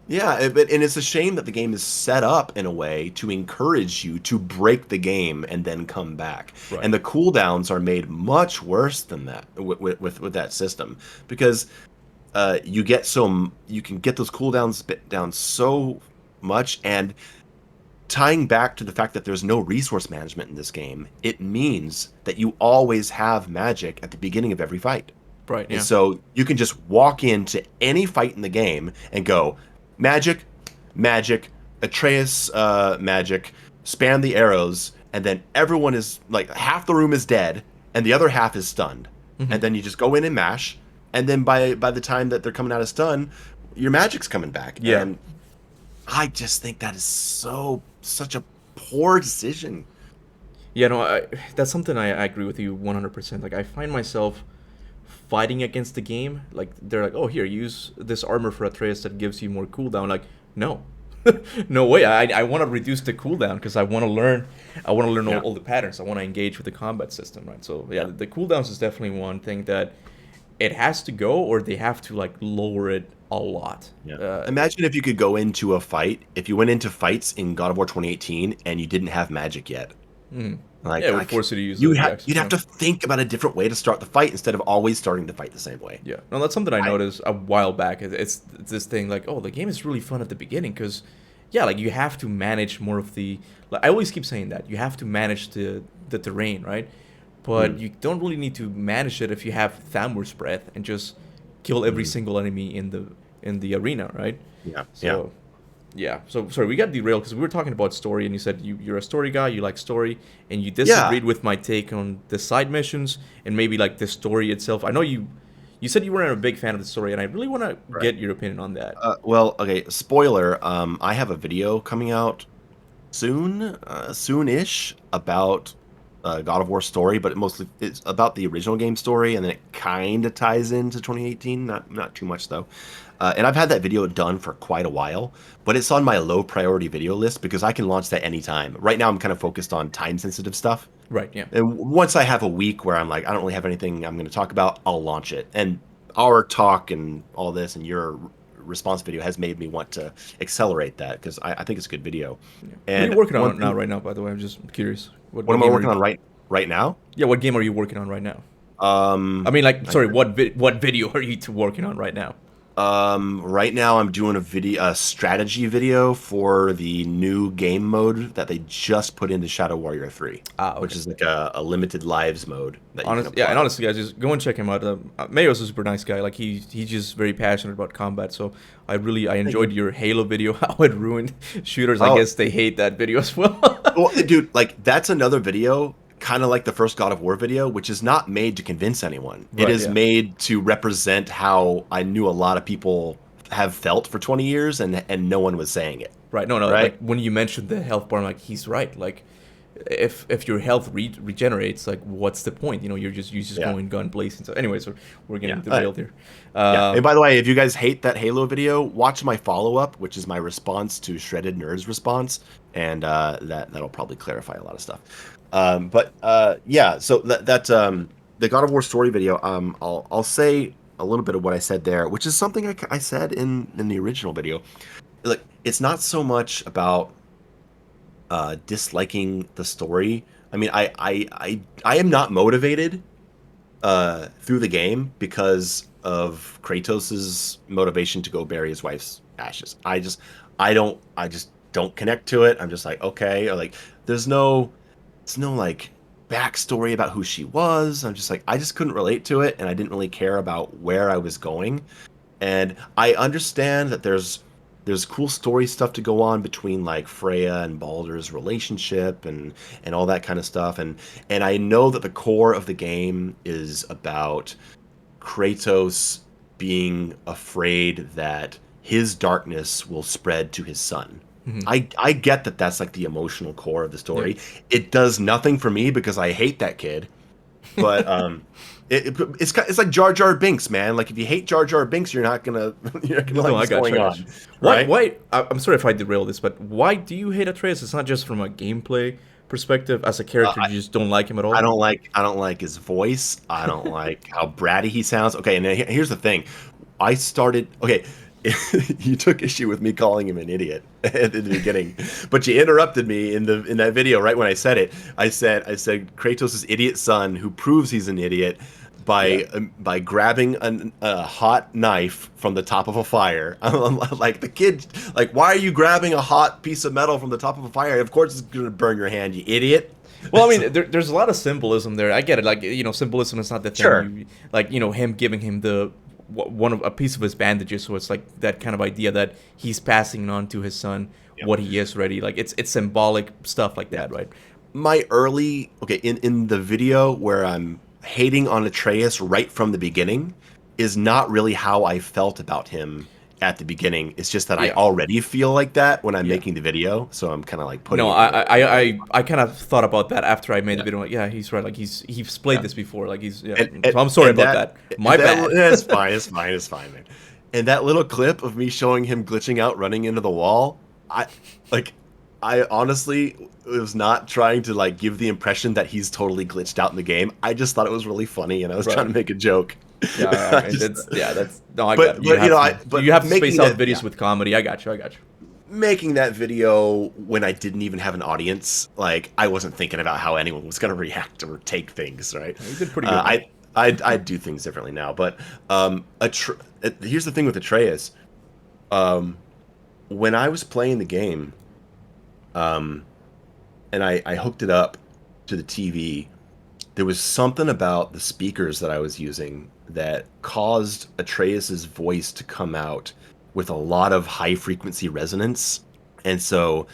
Yeah, and it's a shame that the game is set up in a way to encourage you to break the game and then come back. Right. And the cooldowns are made much worse than that with that system because you can get those cooldowns bit down so much. And tying back to the fact that there's no resource management in this game, it means that you always have magic at the beginning of every fight. Right. And Yeah. so you can just walk into any fight in the game and go magic, magic, Atreus magic, spam the arrows, and then everyone is like half the room is dead and the other half is stunned. Hmm. And then you just go in and mash, and then by the time that they're coming out of stun, your magic's coming back. Yeah. And I just think that is such a poor decision. Yeah. No, that's something I agree with you 100%. Like, I find myself fighting against the game. Like, they're like, oh, here, use this armor for Atreus that gives you more cooldown. Like, no. No way. I want to reduce the cooldown because I want to learn. I want to learn Yeah. all the patterns. I want to engage with the combat system, right? So yeah, Yeah. the cooldowns is definitely one thing that it has to go, or they have to like lower it a lot. Yeah. Imagine if you could go into a fight, if you went into fights in God of War 2018 and you didn't have magic yet. Mhm. Like, Yeah, it would force you to use you the have reactions. you'd have to think about a different way to start the fight instead of always starting the fight the same way. Yeah, no, that's something I I noticed a while back. It's this thing like, oh, the game is really fun at the beginning because, yeah, like you have to manage more of the. Like I always keep saying that you have to manage the terrain, right? But Mm, you don't really need to manage it if you have Thamur's breath and just kill every mm, single enemy in the arena, right? yeah, yeah. So yeah. So sorry, we got derailed because we were talking about story, and you said you're a story guy, you like story, and you Yeah, disagreed with my take on the side missions and maybe like the story itself. I know you said you weren't a big fan of the story, and I really want to right. get your opinion on that. Well, okay, spoiler, I have a video coming out soon-ish about God of War story, but it's about the original game story, and then it kind of ties into 2018. Not too much though. And I've had that video done for quite a while, but it's on my low priority video list because I can launch that anytime. Right now, I'm kind of focused on time sensitive stuff. Right? Yeah. And once I have a week where I'm like, I don't really have anything I'm going to talk about, I'll launch it. And our talk and all this and your response video has made me want to accelerate that because I think it's a good video. Yeah. What are you And working one on now? thing, Right now, by the way, I'm just curious. what What am I game are working you? on right now? Yeah, what game are you working on right now? I Um, mean, like, I, sorry, what video are you working on right now? right now I'm doing a strategy video for the new game mode that they just put into Shadow Warrior 3, Ah, which okay. is like a limited lives mode that you can Yeah, and apply. honestly, guys, just go and check him out. Mayo's a super nice guy. Like he's just very passionate about combat. So I Thank you. enjoyed your Halo video, how it ruined shooters. I Oh, guess they hate that video as well. well, dude, like that's another video, kind of like the first God of War video, which is not made to convince anyone. It Right? is Yeah. made to represent how I knew a lot of people have felt for 20 years, and no one was saying it, Right. No, no. right? Like when you mentioned the health bar, I'm like he's right. Like if your health regenerates, like what's the point? You know, you're just Yeah, going gun blazing. So, anyways, we're yeah, getting derailed here. yeah. Uh, And by the way, if you guys hate that Halo video, watch my follow up, which is my response to Shredded Nerd's response, and that'll probably clarify a lot of stuff. But yeah, so the God of War story video. I'll say a little bit of what I said there, which is something I said in the original video. Like, it's not so much about disliking the story. I mean, I am not motivated through the game because of Kratos's motivation to go bury his wife's ashes. I just don't connect to it. I'm just like, okay, or like there's no like backstory about who she was. I'm just like, I just couldn't relate to it, and I didn't really care about where I was going. And I understand that there's there's cool story stuff to go on between like Freya and Baldur's relationship and all that kind of stuff. And I know that the core of the game is about Kratos being afraid that his darkness will spread to his son. Hmm. I get that that's like the emotional core of the Yeah. story. It does nothing for me because I hate that kid. But it's like Jar Jar Binks, man. Like if you hate Jar Jar Binks, you're not gonna like No, I what's got going you. I on, got you. Why? right? Why? I'm sorry if I derail this, but why do you hate Atreus? It's not just from a gameplay perspective. As a Uh, character, you just don't like him at all. I don't like his voice. I don't like how bratty he sounds. Okay, and here's the thing. I started okay. You took issue with me calling him an idiot at the beginning, but you interrupted me in that video right when I said it. I said Kratos' idiot son who proves he's an idiot Yeah. by grabbing a hot knife from the top of a fire. I'm like the kid, like why are you grabbing a hot piece of metal from the top of a fire? Of course it's gonna burn your hand, you idiot. Well, I So, mean, there's a lot of symbolism there. I get it. Like, symbolism is not the sure. thing. Like, him giving him one of a piece of his bandages. So it's like that kind of idea that he's passing on to his son Yep. what he is already. Like, it's symbolic stuff like that, right? My early okay in the video where I'm hating on Atreus right from the beginning is not really how I felt about him at the beginning. It's just that I Yeah. already feel like that when I'm Yeah. making the video, so I'm kind of like putting No, it in the I kind of thought about that after I made the yeah. video. Like, yeah, he's right. Like he's played Yeah. this before. Like yeah. And So I'm sorry and about that. My bad. It's fine. It's fine. It's fine, man. And that little clip of me showing him glitching out, running into the wall, I like. I honestly was not trying to like give the impression that he's totally glitched out in the game. I just thought it was really funny, and I was trying Right. to make a joke. Yeah, I I mean, just- that's no, I got but it. but you know, You have to making space out that videos with comedy. I got you. I got you. making that video when I didn't even have an audience, like I wasn't thinking about how anyone was going to react or take things, right? You did pretty good. I do things differently now, but here's the thing with Atreus. When I was playing the game, and I hooked it up to the TV, there was something about the speakers that I was using that caused Atreus's voice to come out with a lot of high frequency resonance. And so,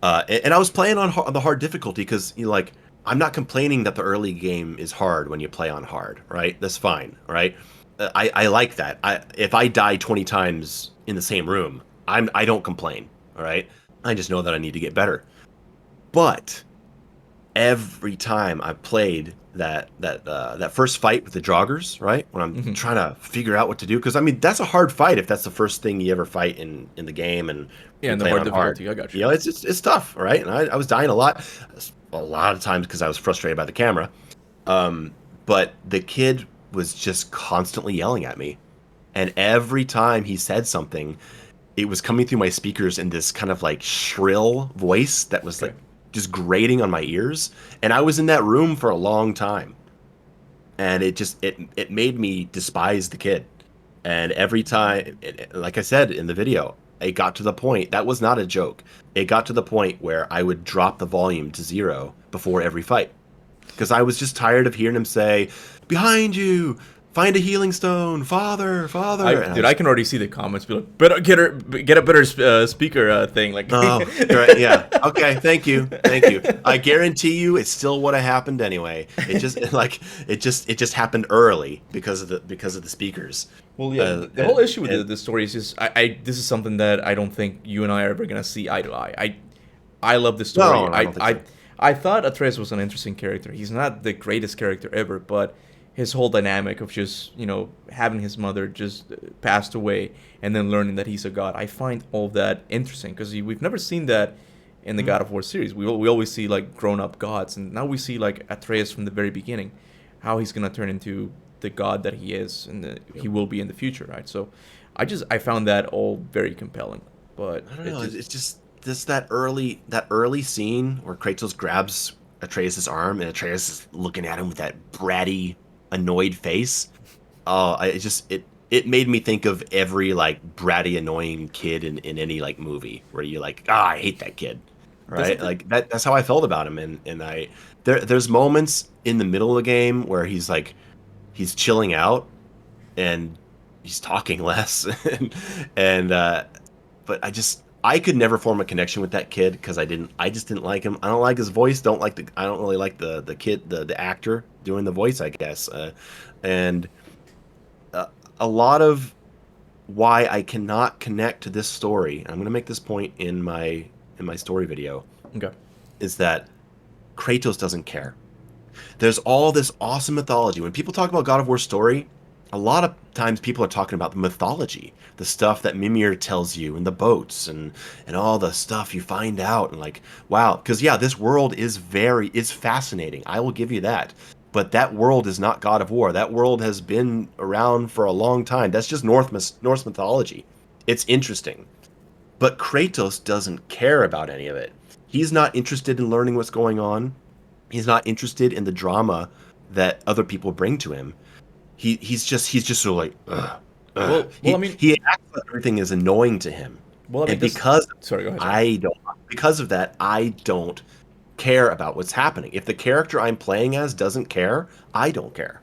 and I was playing on the hard difficulty because like I'm not complaining that the early game is hard when you play on hard, right? That's fine, right? I like that. If I die 20 times in the same room, I don't complain, all right? I just know that I need to get better. But every time I played that first fight with the joggers, right? When I'm trying to figure out what to do, because I mean that's a hard fight if that's the first thing you ever fight in the game, and Yeah, you're and the playing hard on hard. difficulty. I got you. You know, it's tough, right? And I was dying a lot of times because I was frustrated by the camera. But the kid was just constantly yelling at me, and every time he said something, it was coming through my speakers in this kind of like shrill voice that was like Okay. just grating on my ears. And I was in that room for a long time, and it made me despise the kid. And every time, like I said in the video, it got to the point that was not a joke. It got to the point where I would drop the volume to 0 before every fight because I was just tired of hearing him say, "Behind you, find a healing stone, father, father." And I Dude, was I can already see the comments. Be like, better get a better speaker thing. Like, oh, right, yeah. Okay, thank you, thank you. I guarantee you, it still would have happened anyway. It just like it just happened early because of the speakers. well, yeah. Uh, The whole issue with and- the story is just, this is something that I don't think you and I are ever gonna see eye to eye. I love the story. No, I don't think so. I thought Atreus was an interesting character. He's not the greatest character ever, but his whole dynamic of just having his mother just passed away and then learning that he's a god, I find all that interesting because we've never seen that in the God of War series. We always see like grown up gods, and now we see like Atreus from the very beginning, how he's gonna turn into the god that he is and he will be in the future, right? So I found that all very compelling. But I don't know. It's just that early scene where Kratos grabs Atreus' arm and Atreus is looking at him with that bratty, annoyed face. Oh, it made me think of every like bratty, annoying kid in any like movie where you like, I hate that kid, right? Like that's how I felt about him, and there's moments in the middle of the game where he's chilling out and he's talking less, and but I could never form a connection with that kid because I just didn't like him. I don't like his voice. I don't really like the kid, the actor doing the voice, I guess. And a lot of why I cannot connect to this story. I'm going to make this point in my story video. Okay. Is that Kratos doesn't care. There's all this awesome mythology. When people talk about God of War story, a lot of times people are talking about the mythology, the stuff that Mimir tells you, and the boats, and all the stuff you find out, and like, wow, because yeah, this world is fascinating. I will give you that. But that world is not God of War. That world has been around for a long time. That's just Norse mythology. It's interesting. But Kratos doesn't care about any of it. He's not interested in learning what's going on. He's not interested in the drama that other people bring to him. He's just sort of like, ugh, ugh. Well, I mean, he acts like everything is annoying to him. well, I mean, And because sorry, go ahead. because of that, I don't care about what's happening. If the character I'm playing as doesn't care, I don't care.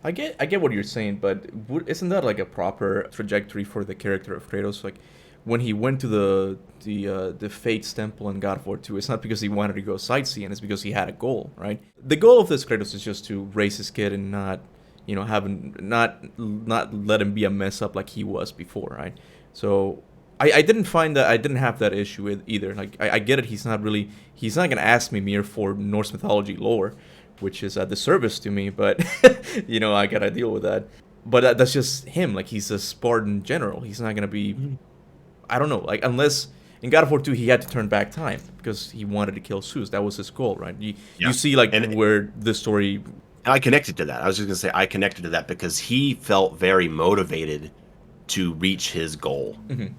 I get what you're saying, but isn't that like a proper trajectory for the character of Kratos? Like when he went to the Fates Temple in God of War 2, it's not because he wanted to go sightseeing; it's because he had a goal, right? The goal of this Kratos is just to raise his kid and not, not let him be a mess up like he was before, right? So I didn't find that I didn't have that issue with either. Like I get it, he's not gonna ask me mere for Norse mythology lore, which is a disservice to me, but I gotta deal with that. But that's just him. Like he's a Spartan general. He's not gonna be. I don't know. Like unless in God of War 2 he had to turn back time because he wanted to kill Zeus. That was his goal, right? You see like where the story. I connected to that. I was just gonna say I connected to that because he felt very motivated to reach his goal. Mm-hmm.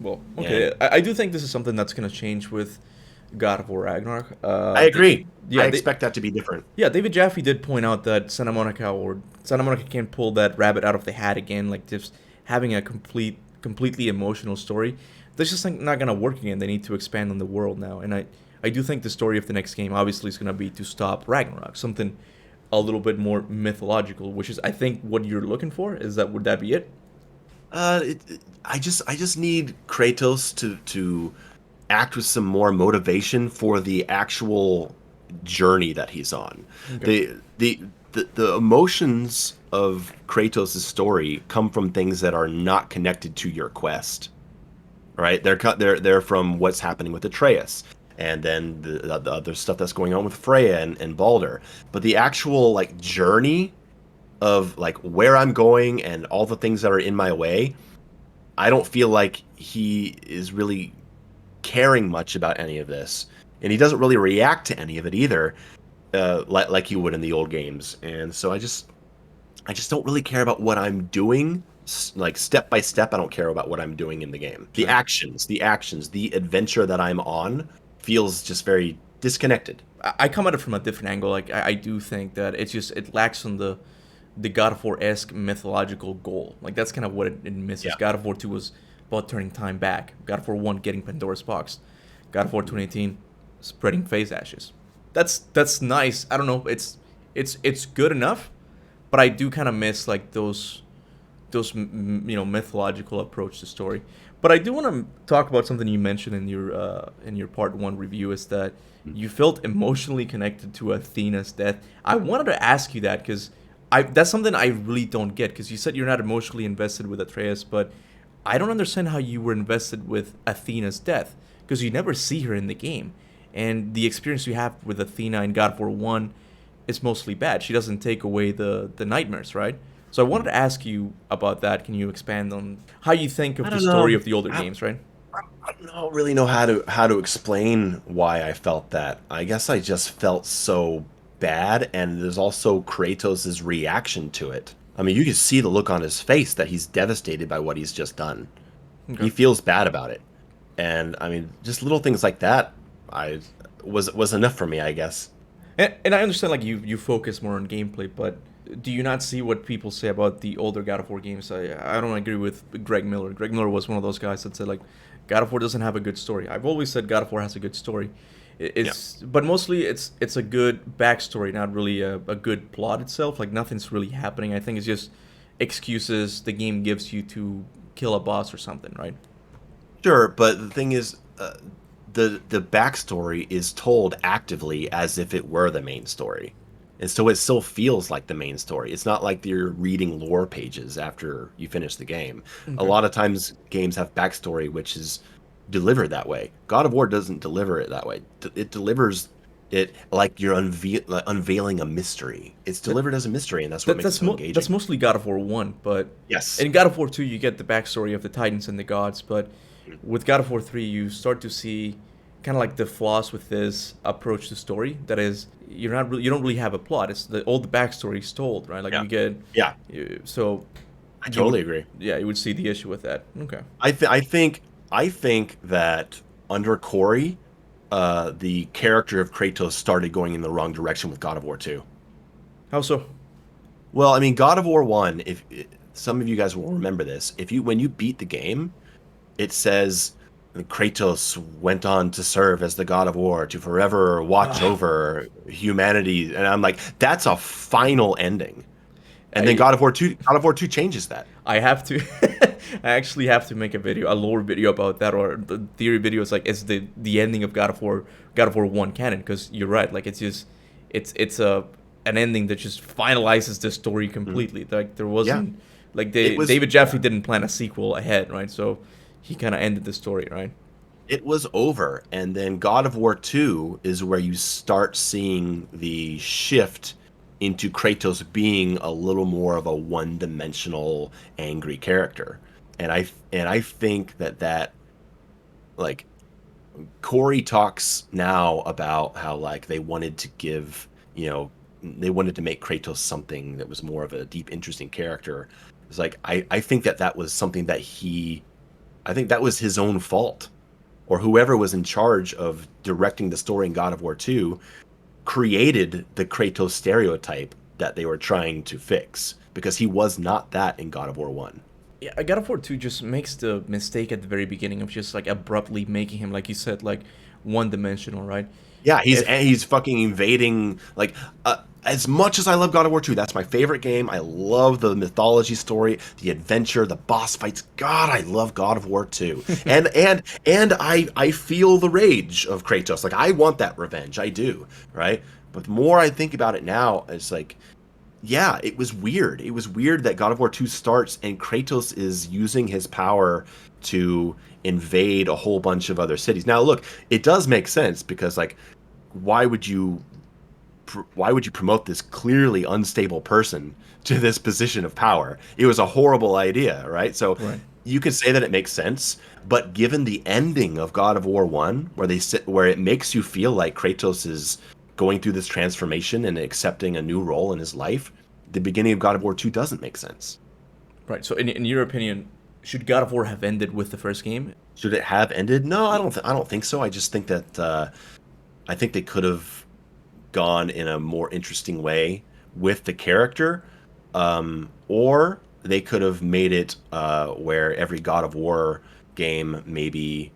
Well, okay. I do think this is something that's gonna change with God of War Ragnarok. I agree. I expect that to be different. Yeah, David Jaffe did point out that Santa Monica can't pull that rabbit out of the hat again, like just having a completely emotional story. That's just not gonna work again. They need to expand on the world now, and I do think the story of the next game obviously is gonna be to stop Ragnarok, something a little bit more mythological, which is I think what you're looking for. Would that be it? I just need Kratos to act with some more motivation for the actual journey that he's on. Okay. The emotions of Kratos' story come from things that are not connected to your quest, right? They're from what's happening with Atreus, and then the other stuff that's going on with Freya and Baldur. But the actual like journey of like where I'm going and all the things that are in my way, I don't feel like he is really caring much about any of this, and he doesn't really react to any of it either, like he would in the old games. And so I just don't really care about what I'm doing, like step by step. I don't care about what I'm doing in the game. The actions, the adventure that I'm on feels just very disconnected. I come at it from a different angle. Like I do think that it lacks on the God of War-esque mythological goal. Like that's kind of what it misses. Yeah. God of War 2 was about turning time back. God of War 1 getting Pandora's box. God of War 2018 spreading phase ashes. That's nice. I don't know. It's good enough, but I do kind of miss like those mythological approach to story. But I do want to talk about something you mentioned in your part 1 review, is that you felt emotionally connected to Athena's death. I wanted to ask you that because that's something I really don't get, because you said you're not emotionally invested with Atreus, but I don't understand how you were invested with Athena's death, because you never see her in the game. And the experience you have with Athena in God of War 1 is mostly bad. She doesn't take away the nightmares, right? So I wanted to ask you about that. Can you expand on how you think of the story of the older games, right? I don't really know how to explain why I felt that. I guess I just felt so bad, and there's also Kratos' reaction to it. I mean, you can see the look on his face that he's devastated by what he's just done. Okay. He feels bad about it. And I mean, just little things like that was enough for me, I guess. And I understand like you focus more on gameplay, but do you not see what people say about the older God of War games? I don't agree with Greg Miller. Greg Miller was one of those guys that said like God of War doesn't have a good story. I've always said God of War has a good story. But mostly it's a good backstory, not really a good plot itself. Like nothing's really happening. I think it's just excuses the game gives you to kill a boss or something, right? Sure, but the thing is, the backstory is told actively as if it were the main story, and so it still feels like the main story. It's not like you're reading lore pages after you finish the game. A Okay. lot of times, games have backstory which is delivered that way. God of War doesn't deliver it that way. It delivers it like you're like unveiling a mystery. It's That, delivered as a mystery, and that's what makes it so that's engaging. mostly God of War 1, but Yes. in God of War 2 you get the backstory of the Titans and the gods, but with God of War 3 you start to see kind of like the flaws with this approach to story. That is, you don't really have a plot. It's all the backstory is told, right? Like Yeah. you get Yeah. so I you would totally agree. yeah, you would see the issue with that. Okay. I think that under Corey, the character of Kratos started going in the wrong direction with God of War 2. How so? Well, I mean, God of War 1, if some of you guys will remember this, if you when you beat the game, it says Kratos went on to serve as the God of War to forever watch Ah, over humanity, and I'm like, that's a final ending. And then I God of War 2 changes that. I have to I actually have to make a lore video about that, or the theory videos like is the ending of God of War 1 canon, because you're right, like it's just it's a an ending that just finalizes the story Mhm. completely. Like there Yeah, wasn't like it was. David Jaffe didn't plan a sequel ahead, right? So he kind of ended the story, right? It was over, and then God of War 2 is where you start seeing the shift into Kratos being a little more of a one-dimensional angry character. And I think that like Corey talks now about how like they wanted to give, they wanted to make Kratos something that was more of a deep interesting character. It's like I think that was something that I think that was his own fault, or whoever was in charge of directing the story in God of War 2 created the Kratos stereotype that they were trying to fix, because he was not that in God of War 1. Yeah, God of War 2 just makes the mistake at the very beginning of just like abruptly making him, like you said, like one dimensional, right? Yeah, If he's fucking invading like as much as I love God of War 2, that's my favorite game. I love the mythology story, the adventure, the boss fights. God, I love God of War 2. And I feel the rage of Kratos. Like I want that revenge. I do, right? But the more I think about it now, it's like yeah, it was weird. It was weird that God of War 2 starts and Kratos is using his power to invade a whole bunch of other cities. Now, look, it does make sense because like why would you why would you promote this clearly unstable person to this position of power? It was a horrible idea, right? So right. you could say that it makes sense, but given the ending of God of War 1 where it makes you feel like Kratos is going through this transformation and accepting a new role in his life, the beginning of God of War 2 doesn't make sense. Right. So, in your opinion, should God of War have ended with the first game? Should it have ended? No, I don't think so. I just think that I think they could have gone in a more interesting way with the character, or they could have made it where every God of War game maybe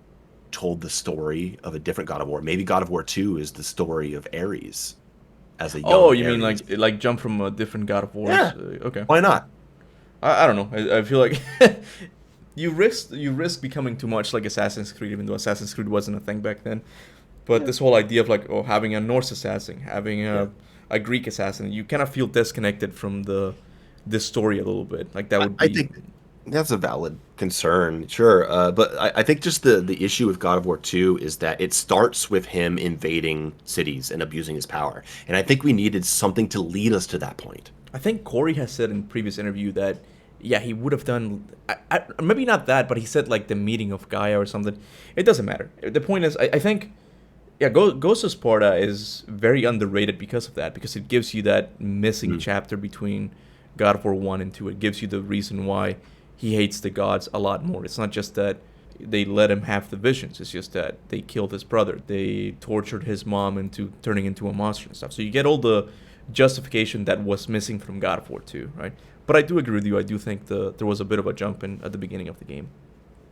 told the story of a different God of War. Maybe God of War 2 is the story of Ares as a Oh, young you mean Ares. like jump from different God of Wars? Yeah, Okay. why not? I don't know. I feel like you risk becoming too much like Assassin's Creed, even though Assassin's Creed wasn't a thing back then. But Yeah. this whole idea of like having a Norse assassin, having Yeah. a Greek assassin, you kind of feel disconnected from the story a little bit. Like that would I be think that's a valid concern, sure. But I think just the issue with God of War 2 is that it starts with him invading cities and abusing his power. And I think we needed something to lead us to that point. I think Corey has said in previous interview that yeah, he would have done maybe not that, but he said like the meeting of Gaia or something. It doesn't matter. The point is, I think yeah, Ghost of Sparta is very underrated because of that, because it gives you that missing Mm. chapter between God of War 1 and 2. It gives you the reason why he hates the gods a lot more. It's not just that they let him have the visions, it's just that they killed his brother. They tortured his mom into turning into a monster and stuff. So you get all the justification that was missing from God of War 2, right? But I do agree with you. I do think there was a bit of a jump in at the beginning of the game.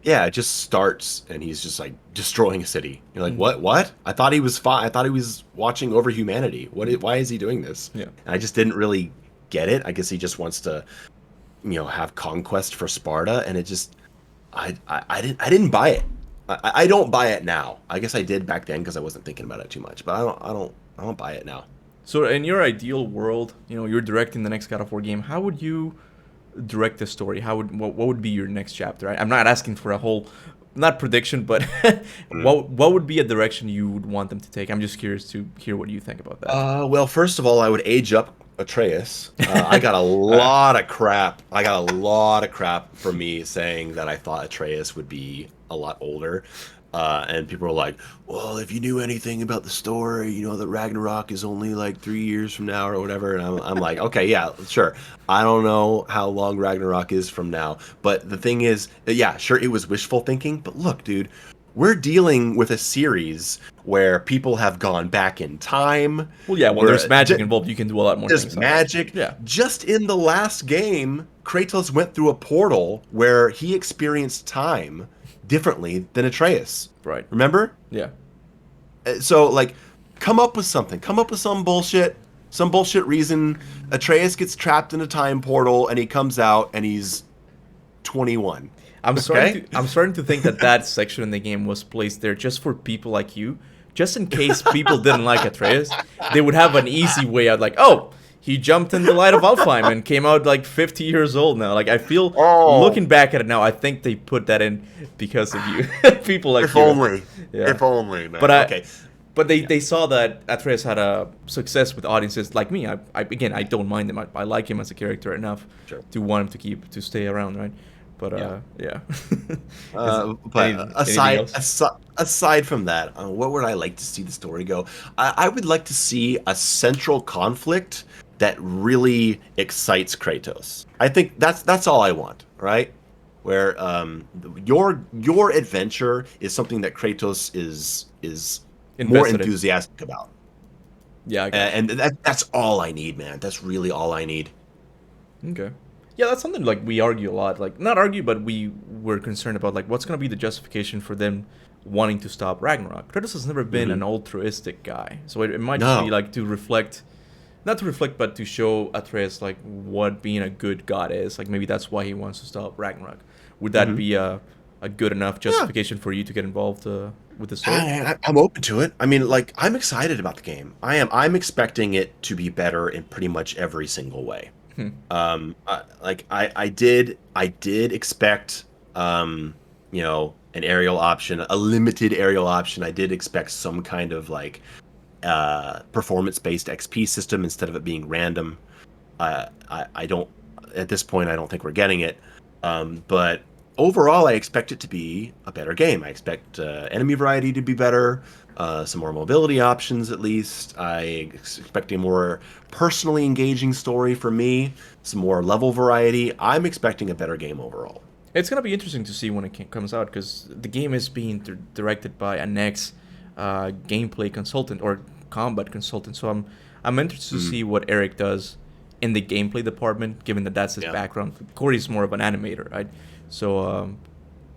Yeah, it just starts and he's just like destroying a city. You're like, Hmm. what? What? I thought he was fine. I thought he was watching over humanity. Why is he doing this? Yeah. And I just didn't really get it. I guess he just wants to, have conquest for Sparta, and it just, I didn't buy it. I don't buy it now. I guess I did back then because I wasn't thinking about it too much. But I don't buy it now. So in your ideal world, you're directing the next God of War game. How would you direct the story? What would be your next chapter? I'm not asking for a whole, not prediction, but Mm. what would be a direction you would want them to take? I'm just curious to hear what you think about that. Well, first of all, I would age up Atreus. I got a Uh, lot of crap. I got a lot of crap for me saying that I thought Atreus would be a lot older. And people were like, well, if you knew anything about the story, you know that Ragnarok is only like 3 years from now or whatever. And I'm like, okay, yeah, sure. I don't know how long Ragnarok is from now. But the thing is, yeah, sure, it was wishful thinking. But look, dude, we're dealing with a series where people have gone back in time. well, yeah, when Where there's magic involved, you can do a lot more there's things. magic. Yeah, Just in the last game, Kratos went through a portal where he experienced time differently than Atreus. right. Remember? Yeah. So, like, come up with something. Come up with some bullshit reason. Atreus gets trapped in a time portal and he comes out and he's 21. Okay? I'm starting to think that that section in the game was placed there just for people like you, just in case people didn't like Atreus, they would have an easy way out. Like, oh, he jumped in the light of Alfheim and came out like 50 years old now. Like, I feel Oh, looking back at it now, I think they put that in because of you, people like if you. only. Yeah. If only, man. But Okay. but they saw that Atreus had a success with audiences like me. Again, I don't mind him. I like him as a character enough Sure. to want him to stay around, right? But Yeah. yeah. But Anything else? aside from that, what would I like to see the story go? I would like to see a central conflict that really excites Kratos. I think that's all I want, right? Where your adventure is something that Kratos is more Invested in. enthusiastic about, Yeah, I got and that's all I need, man. That's really all I need. you. Okay. Yeah, that's something like we argue a lot. Like not argue, but were concerned about like what's gonna be the justification for them wanting to stop Ragnarok. Kratos has never been Hmm. an altruistic guy, so it might just be No. like to reflect, not to reflect, but to show Atreus like what being a good god is. Like maybe that's why he wants to stop Ragnarok. Would that Hmm. be a good enough justification for you to get involved with the story? I'm open to it. I mean, like, I'm excited about the game. I am. I'm expecting it to be better in pretty much every single way. Hmm. I did expect, an aerial option, a limited aerial option. I did expect some kind of like performance-based XP system instead of it being random. I don't. At this point, I don't think we're getting it. But overall, I expect it to be a better game. I expect enemy variety to be better, some more mobility options at least. I expect a more personally engaging story for me, some more level variety. I'm expecting a better game overall. It's gonna be interesting to see when it comes out because the game is being directed by an ex gameplay consultant or combat consultant. So I'm interested to Mm, see what Eric does in the gameplay department, given that that's his yeah. background. Corey's more of an animator, right? So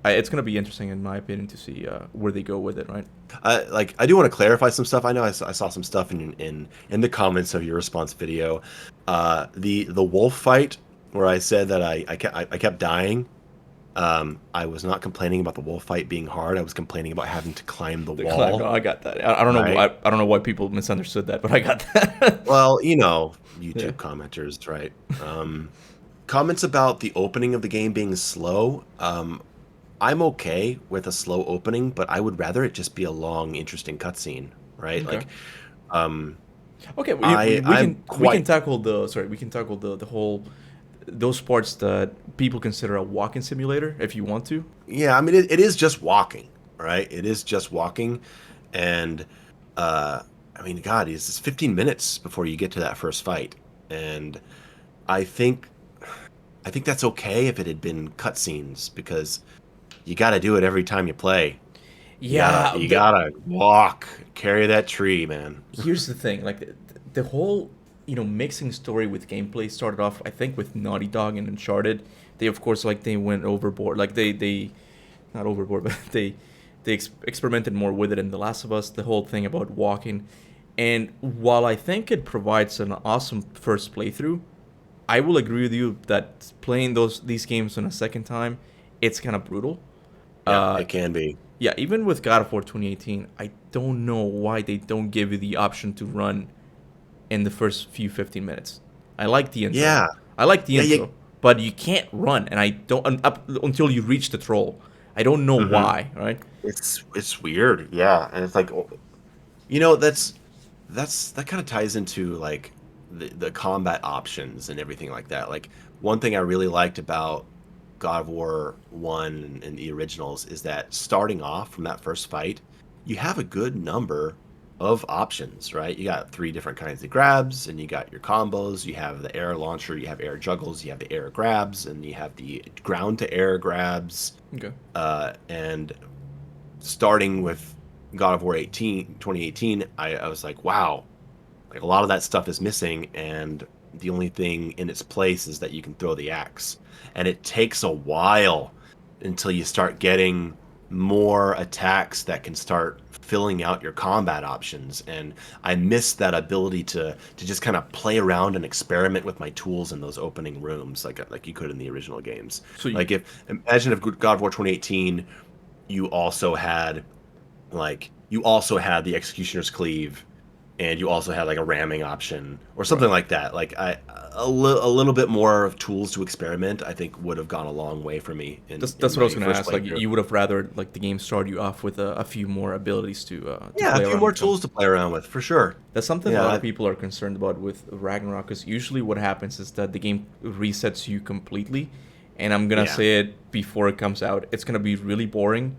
it's gonna be interesting, in my opinion, to see where they go with it, right? I do want to clarify some stuff. I know I saw some stuff in the comments of your response video. The wolf fight where I said that I kept dying. I was not complaining about the wolf fight being hard. I was complaining about having to climb the No, wall. I got that. I don't know. Right. I don't know why people misunderstood that, but I got that. Well, Yeah. YouTube commenters, right? Comments about the opening of the game being slow. I'm okay with a slow opening, but I would rather it just be a long, interesting cutscene, right? Okay. Like, um, Okay, I'm we can quite tackle the whole those parts that people consider a walking simulator if you want to. yeah. I mean, it is just walking, right? It is just walking, and I mean, God, it's 15 minutes before you get to that first fight, and I think I think that's okay if it had been cutscenes because you got to do it every time you play. Yeah, You gotta walk, carry that tree, man. here's the thing, like the whole mixing story with gameplay started off I think with Naughty Dog and Uncharted. They of course like they went overboard, like they not overboard, but they experimented more with it in The Last of Us, the whole thing about walking. And while I think it provides an awesome first playthrough, I will agree with you that playing these games on a second time, it's kind of brutal. Yeah, Uh, it can be. Yeah, even with God of War 2018, I don't know why they don't give you the option to run in the first few 15 minutes. I like the intro. Yeah, I like the yeah, yeah. intro, but you can't run, and I don't up until you reach the troll. I don't know Hmm. why, right? It's weird. Yeah, and it's like, that kind of ties into like the combat options and everything like that. Like one thing I really liked about God of War 1 and the originals is that starting off from that first fight, you have a good number of options, right? You got three different kinds of grabs, and you got your combos. You have the air launcher, you have air juggles, you have the air grabs, and you have the ground to air grabs. Okay. And starting with God of War 2018, I was like, wow, like a lot of that stuff is missing, and the only thing in its place is that you can throw the axe. And it takes a while until you start getting more attacks that can start filling out your combat options. And I miss that ability to just kind of play around and experiment with my tools in those opening rooms like you could in the original games. So you, Like if imagine if God of War 2018 you also had the executioner's cleave, and you also had like a ramming option or something right. like that. Like a little bit more of tools to experiment, I think would have gone a long way for me in That's what I was my gonna first ask. Like, playthrough. you would have rather like the game start you off with a few more abilities to Yeah, a play few around more with them. tools to play around with for sure. That's something a lot Yeah, of people are concerned about with Ragnarok. Because usually what happens is that the game resets you completely, and I'm gonna yeah, say it before it comes out. It's gonna be really boring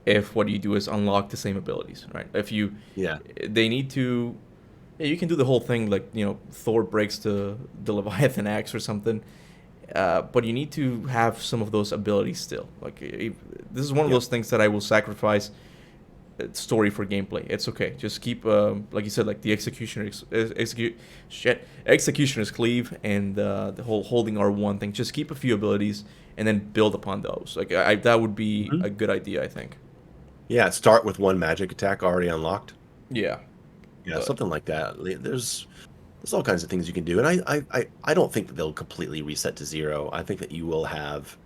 if what you do is unlock the same abilities, right? If you, yeah, they need to. Yeah, you can do the whole thing like Thor breaks the Leviathan axe or something, but you need to have some of those abilities still. Like this is one of yep. those things that I will sacrifice story for gameplay. It's okay. Just keep like you said, like the executioner's cleave and the whole holding R1 thing. Just keep a few abilities and then build upon those. Like that would be Hmm. a good idea, I think. Yeah, start with one magic attack already unlocked. Yeah, Yeah, but something like that. There's all kinds of things you can do, and I don't think that they'll completely reset to zero. I think that you will have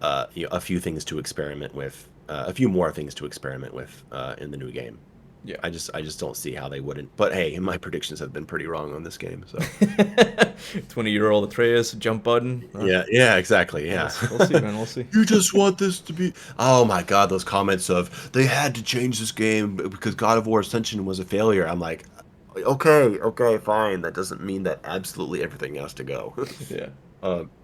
a few things to experiment with, a few more things to experiment with in the new game. yeah. I just don't see how they wouldn't. But hey, my predictions have been pretty wrong on this game. So 20-year-old Atreus jump button. yeah, yeah, exactly. We'll, Yeah. we'll see, man. We'll see. You just want this to be. Oh my God, those comments of they had to change this game because God of War Ascension was a failure. I'm like, okay, okay, fine. That doesn't mean that absolutely everything has to go. Yeah.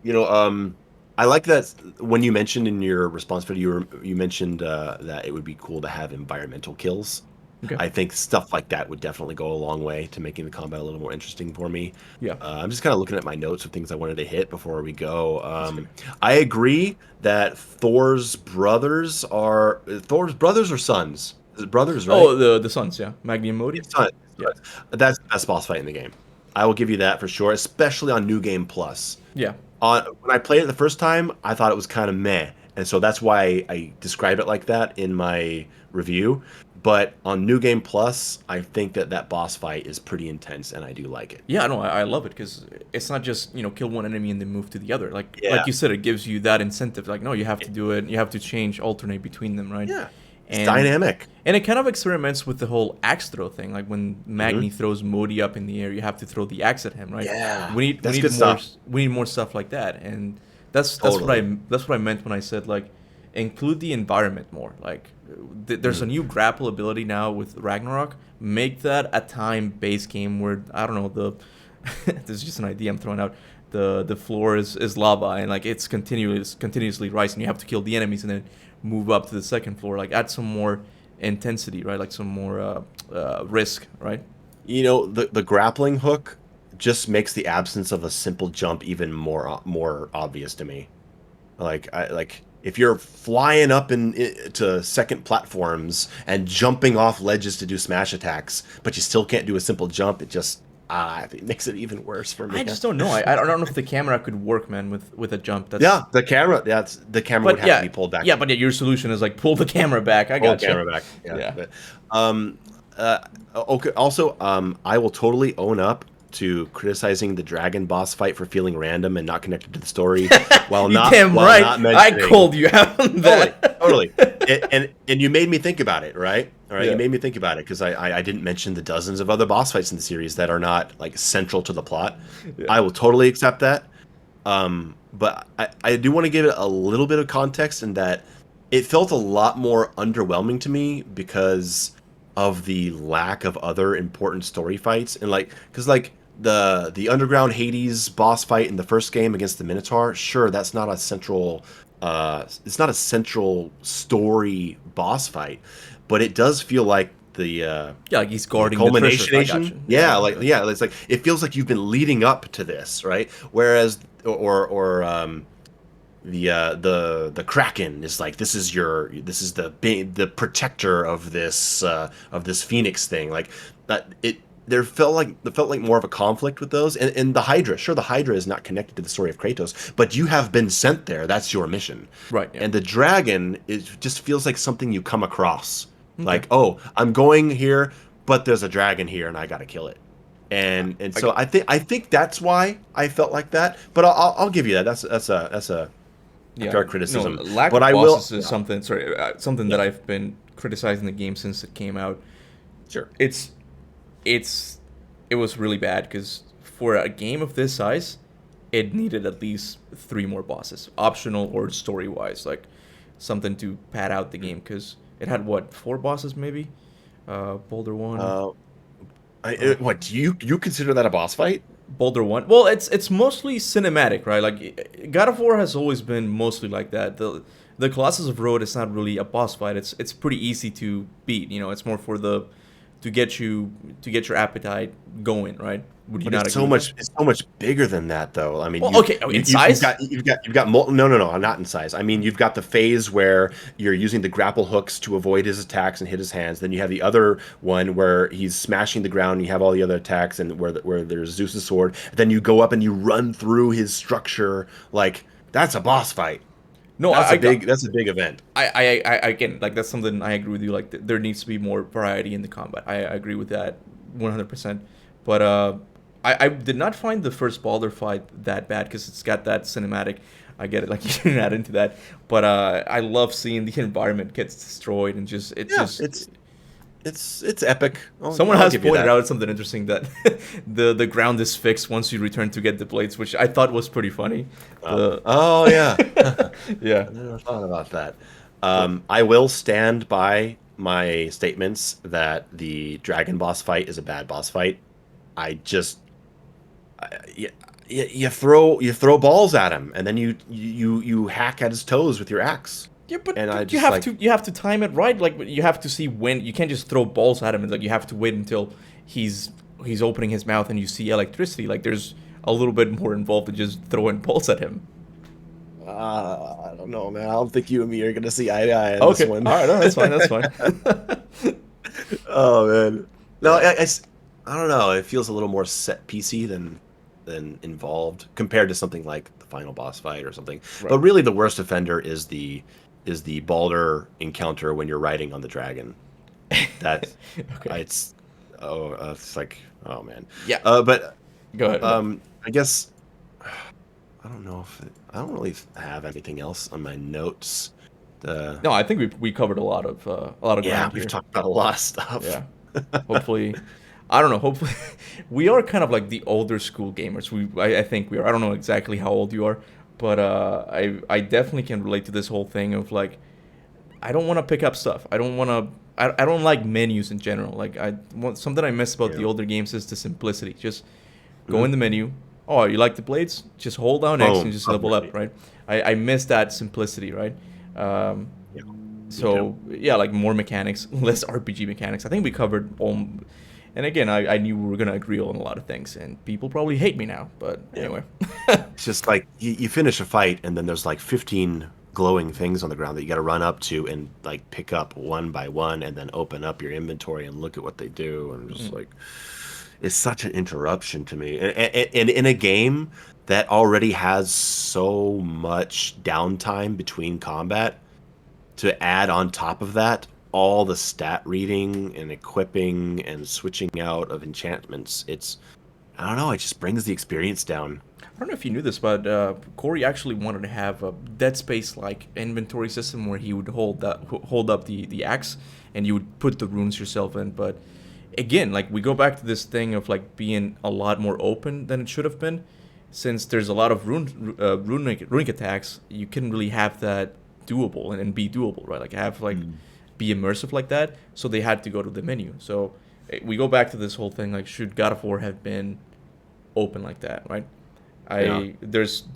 You know, I like that when you mentioned in your response video, you mentioned that it would be cool to have environmental kills. Okay. I think stuff like that would definitely go a long way to making the combat a little more interesting for me. Yeah. I'm just kind of looking at my notes of things I wanted to hit before we go. That's okay. I agree that Thor's brothers or sons. Is it brothers, right? Oh, the sons. Yeah. Magni and Modi. It's sons. Yeah. That's the best boss fight in the game. I will give you that for sure, especially on New Game Plus. Yeah. When I played it the first time, I thought it was kind of meh, and so that's why I describe it like that in my review. But on New Game Plus, I think that boss fight is pretty intense, and I do like it. Yeah, no, I love it because it's not just kill one enemy and then move to the other. Yeah, Like you said, it gives you that incentive. Like no, you have to do it. You have to change, alternate between them, right? yeah, it's And dynamic. and it kind of experiments with the whole axe throw thing. Like when Hmm. Magni throws Modi up in the air, you have to throw the axe at him, right? Yeah, We that's need good more stuff. we need more stuff like that, and Totally. that's what I meant when I said like include the environment more. Like there's a Mm. new grapple ability now with Ragnarok. Make that a time-based game where I don't know the this is just an idea I'm throwing out. The floor is lava and like it's continuously rising. You have to kill the enemies and then move up to the second floor. Like add some more intensity, right? Like some more risk, right? The grappling hook just makes the absence of a simple jump even more obvious to me. Like if you're flying up to second platforms and jumping off ledges to do smash attacks, but you still can't do a simple jump, it makes it even worse for me. I just don't know. I don't know if the camera could work, man, with a jump. Yeah, the camera would But have yeah, to be pulled back. yeah, but yeah, your solution is like pull the camera back. I Pull the got camera you. back. Yeah. Yeah. But, okay. Also, I will totally own up to criticizing the dragon boss fight for feeling random and not connected to the story, while You not damn while right. not I mentioning. called you out on that. Totally. and you made me think about it, right? All right, you Yeah. made me think about it because I didn't mention the dozens of other boss fights in the series that are not like central to the plot. Yeah. I will totally accept that. But I do want to give it a little bit of context in that it felt a lot more underwhelming to me because of the lack of other important story fights and like because like the underground Hades boss fight in the first game against the Minotaur, sure, that's not a central it's not a central story boss fight, but it does feel like Yeah, like he's the guarding the treasure. I got culmination. you. Yeah, Yeah, yeah, like yeah. yeah, it's like it feels like you've been leading up to this, right? Whereas the Kraken is like this is the protector of this Phoenix thing. Like that it felt like more of a conflict with those. And the Hydra, sure, the Hydra is not connected to the story of Kratos, but you have been sent there. That's your mission. Right. Yeah. And the dragon, it just feels like something you come across. Okay. Like, oh, I'm going here, but there's a dragon here, and I gotta kill it. And I so get. I think that's why I felt like that. But I'll give you that. That's a Yeah. fair No, criticism. lack But of I will. bosses is something. Sorry, something that Yeah, I've been criticizing the game since it came out. sure. It's it's it was really bad because for a game of this size, it needed at least three more bosses, optional or story wise, like something to pad out the game because it had what, four bosses maybe. Boulder one. Uh, Uh, what do you consider that a boss fight? Boulder one. Well, it's mostly cinematic, right? Like God of War has always been mostly like that. The Colossus of Rhodes is not really a boss fight. It's pretty easy to beat. You know, it's more for the to get your appetite going, right? Would you But not agree with that? it's so much bigger than that, though. I mean, Well, okay, oh, in size. you've got no, not in size. I mean, you've got the phase where you're using the grapple hooks to avoid his attacks and hit his hands. Then you have the other one where he's smashing the ground. And you have all the other attacks, and where there's Zeus's sword. Then you go up and you run through his structure. Like that's a boss fight. No, I got. That's a big event. Again, like that's something I agree with you. Like there needs to be more variety in the combat. I agree with that 100%. But I did not find the first Baldur fight that bad because it's got that cinematic. I get it, like you didn't add into that. But I love seeing the environment gets destroyed and just it's Yeah, just. it's epic. Someone I'll has give you pointed that. out something interesting that the ground is fixed once you return to get the blades, which I thought was pretty funny. The Oh yeah. yeah. I never thought about that. I will stand by my statements that the dragon boss fight is a bad boss fight. I just you, you throw balls at him and then you hack at his toes with your axe. Yeah, And I but you just have like to time it right. Like you have to see when you can't just throw balls at him. It's like you have to wait until he's opening his mouth and you see electricity. Like there's a little bit more involved than just throwing balls at him. I don't know, man. I don't think you and me are gonna see eye to eye on this Okay, one. all right, no, that's fine. That's fine. Oh man. No, Yeah, I don't know. It feels a little more set piecey than involved compared to something like the final boss fight or something. right. But really, the worst offender is the Balder encounter when you're riding on the dragon. That Okay. it's like oh man. Yeah. But Go ahead. I guess I don't know if I don't really have anything else on my notes. No, I think we covered a lot of Yeah, ground we've here. talked about a lot of stuff. Yeah. Hopefully, I don't know. Hopefully, we are kind of like the older school gamers. I think we are. I don't know exactly how old you are, but I definitely can relate to this whole thing of like, I don't want to pick up stuff. I don't want to. I don't like menus in general. Like I want something I miss about the Yeah. older games is the simplicity. Just go Mhm. in the menu. Oh, you like the blades? Just hold down X and Boom, just level up, upgrade. right? I miss that simplicity, right? Um, Yeah, me too. so yeah, like more mechanics, less RPG mechanics. I think we covered all. And again, I knew we were gonna agree on a lot of things, and people probably hate me now. But Yeah. anyway, It's just like you finish a fight and then there's like 15 glowing things on the ground that you got to run up to and like pick up one by one and then open up your inventory and look at what they do and just like it's such an interruption to me. And in a game that already has so much downtime between combat, to add on top of that all the stat reading and equipping and switching out of enchantments, I don't know, it just brings the experience down. I don't know if you knew this, but Corey actually wanted to have a Dead Space like inventory system where he would hold up the axe, and you would put the runes yourself in. But again, like we go back to this thing of like being a lot more open than it should have been, since there's a lot of runic attacks. You couldn't really have that doable and be doable, right? Like have like be immersive like that. So they had to go to the menu. So we go back to this whole thing like should God of War have been open like that, right? Yeah.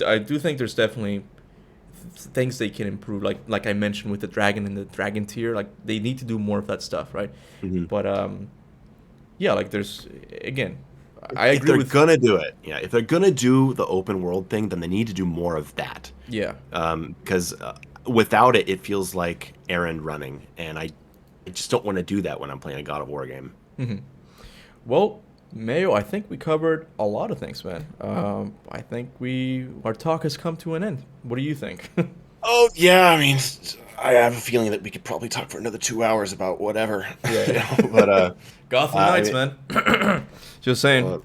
I do think there's definitely things they can improve, like I mentioned with the dragon and the dragon tier. Like they need to do more of that stuff, right? Hmm. But yeah, like there's again, I If agree they're with gonna do it, yeah, if they're gonna do the open world thing, then they need to do more of that. yeah. Because without it, it feels like errand running, and I just don't want to do that when I'm playing a God of War game. Hmm. Well, Mayo, I think we covered a lot of things, man. I think our talk has come to an end. What do you think? Oh yeah, I mean, I have a feeling that we could probably talk for another 2 hours about whatever. You Yeah. know, but Gotham I Knights, mean, man. Just saying. well,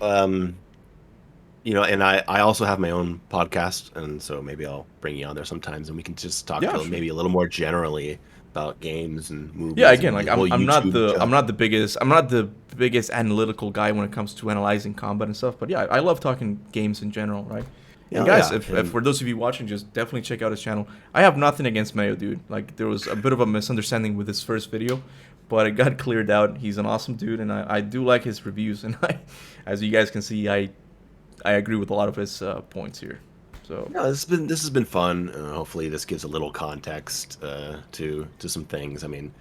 um, and I also have my own podcast, and so maybe I'll bring you on there sometimes, and we can just talk Yeah, sure. maybe a little more generally about games and Yeah, movies again, and like the whole YouTube I'm stuff. not the biggest analytical guy when it comes to analyzing combat and stuff, but yeah, I love talking games in general, right? And Yeah, guys, yeah, if and for those of you watching, just definitely check out his channel. I have nothing against Mayo, dude. Like there was a bit of a misunderstanding with his first video, but it got cleared out. He's an awesome dude, and I do like his reviews, and as you guys can see, I agree with a lot of his points here. So yeah, this has been fun. Hopefully, this gives a little context to some things. I mean,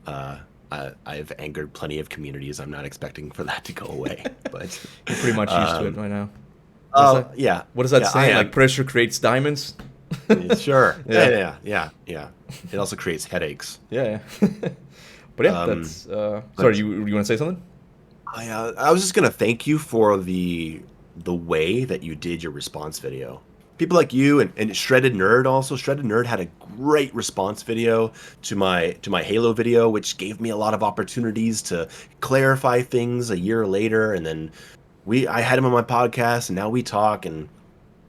uh, I've angered plenty of communities. I'm not expecting for that to go away, but you're pretty much used to it um, right now. What is oh that? yeah, What is that yeah, I saying? Like am. pressure creates diamonds. Yeah, sure. Yeah, Yeah. yeah, yeah, yeah. It also creates headaches. Yeah. Yeah. But yeah, Um, that's. Sorry, but you want to say something? I was just gonna thank you for the way that you did your response video. People like you and Shredded Nerd also. Shredded Nerd had a great response video to my Halo video, which gave me a lot of opportunities to clarify things a year later. And then I had him on my podcast, and now we talk. And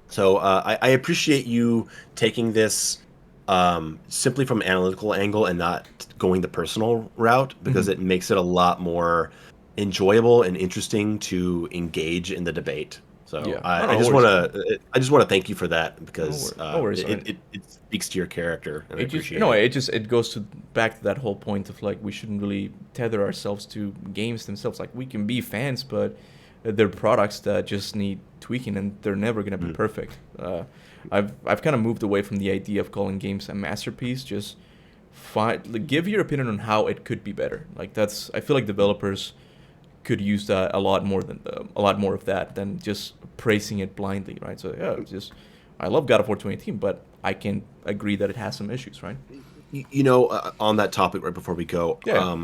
so I appreciate you taking this simply from an analytical angle and not going the personal route, because Hmm. it makes it a lot more enjoyable and interesting to engage in the debate. So Yeah. Oh, I no just worries, want man. to I just want to thank you for that, No because worries. No worries. I mean, it speaks to your character, and I it just appreciate it. it goes to back to that whole point of like we shouldn't really tether ourselves to games themselves. Like we can be fans, but they're products that just need tweaking, and they're never gonna be Mm, perfect. I've kind of moved away from the idea of calling games a masterpiece. Just find like, give your opinion on how it could be better. Like that's I feel like developers could use that a lot more of that than just praising it blindly, right? So yeah, it's just I love God of War 2018, but I can agree that it has some issues, right? on that topic, right before we go, Yeah.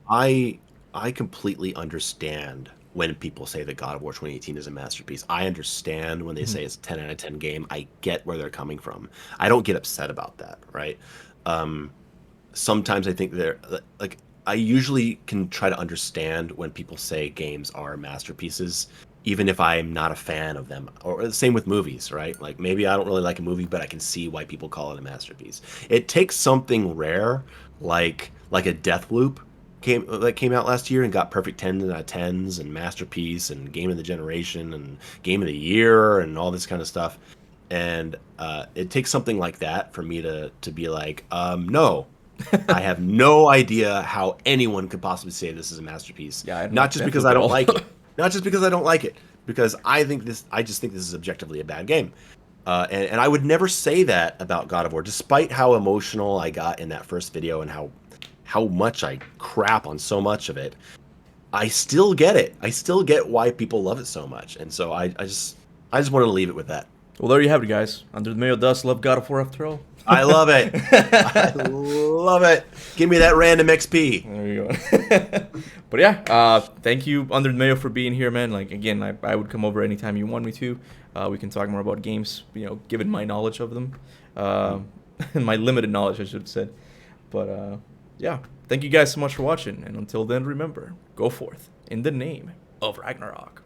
I I completely understand when people say that God of War 2018 is a masterpiece. I understand when they Mhm. say it's a 10 out of 10 game. I get where they're coming from. I don't get upset about that, right? Um, Sometimes I think they're like, I usually can try to understand when people say games are masterpieces, even if I'm not a fan of them. Or the same with movies, right? Like maybe I don't really like a movie, but I can see why people call it a masterpiece. It takes something rare, like a Deathloop came out last year and got perfect 10 out of 10s and masterpiece and game of the generation and game of the year and all this kind of stuff. And it takes something like that for me to be like, no, I have no idea how anyone could possibly say this is a masterpiece. Yeah, I don't Not like just because Deathloop I at don't all. like it. Not just because I don't like it. Because I just think this is objectively a bad game. And I would never say that about God of War, despite how emotional I got in that first video and how much I crap on so much of it. I still get it. I still get why people love it so much. And so I just wanted to leave it with that. Well, there you have it, guys. Under the Mayo Dust, love God of War after all. I love it. I love it. Give me that random XP. There you go. But yeah, thank you, Under the Mayo, for being here, man. Like again, I would come over anytime you want me to. We can talk more about games, given my knowledge of them, and my limited knowledge, I should have said. But yeah, thank you guys so much for watching, and until then, remember, go forth in the name of Ragnarok.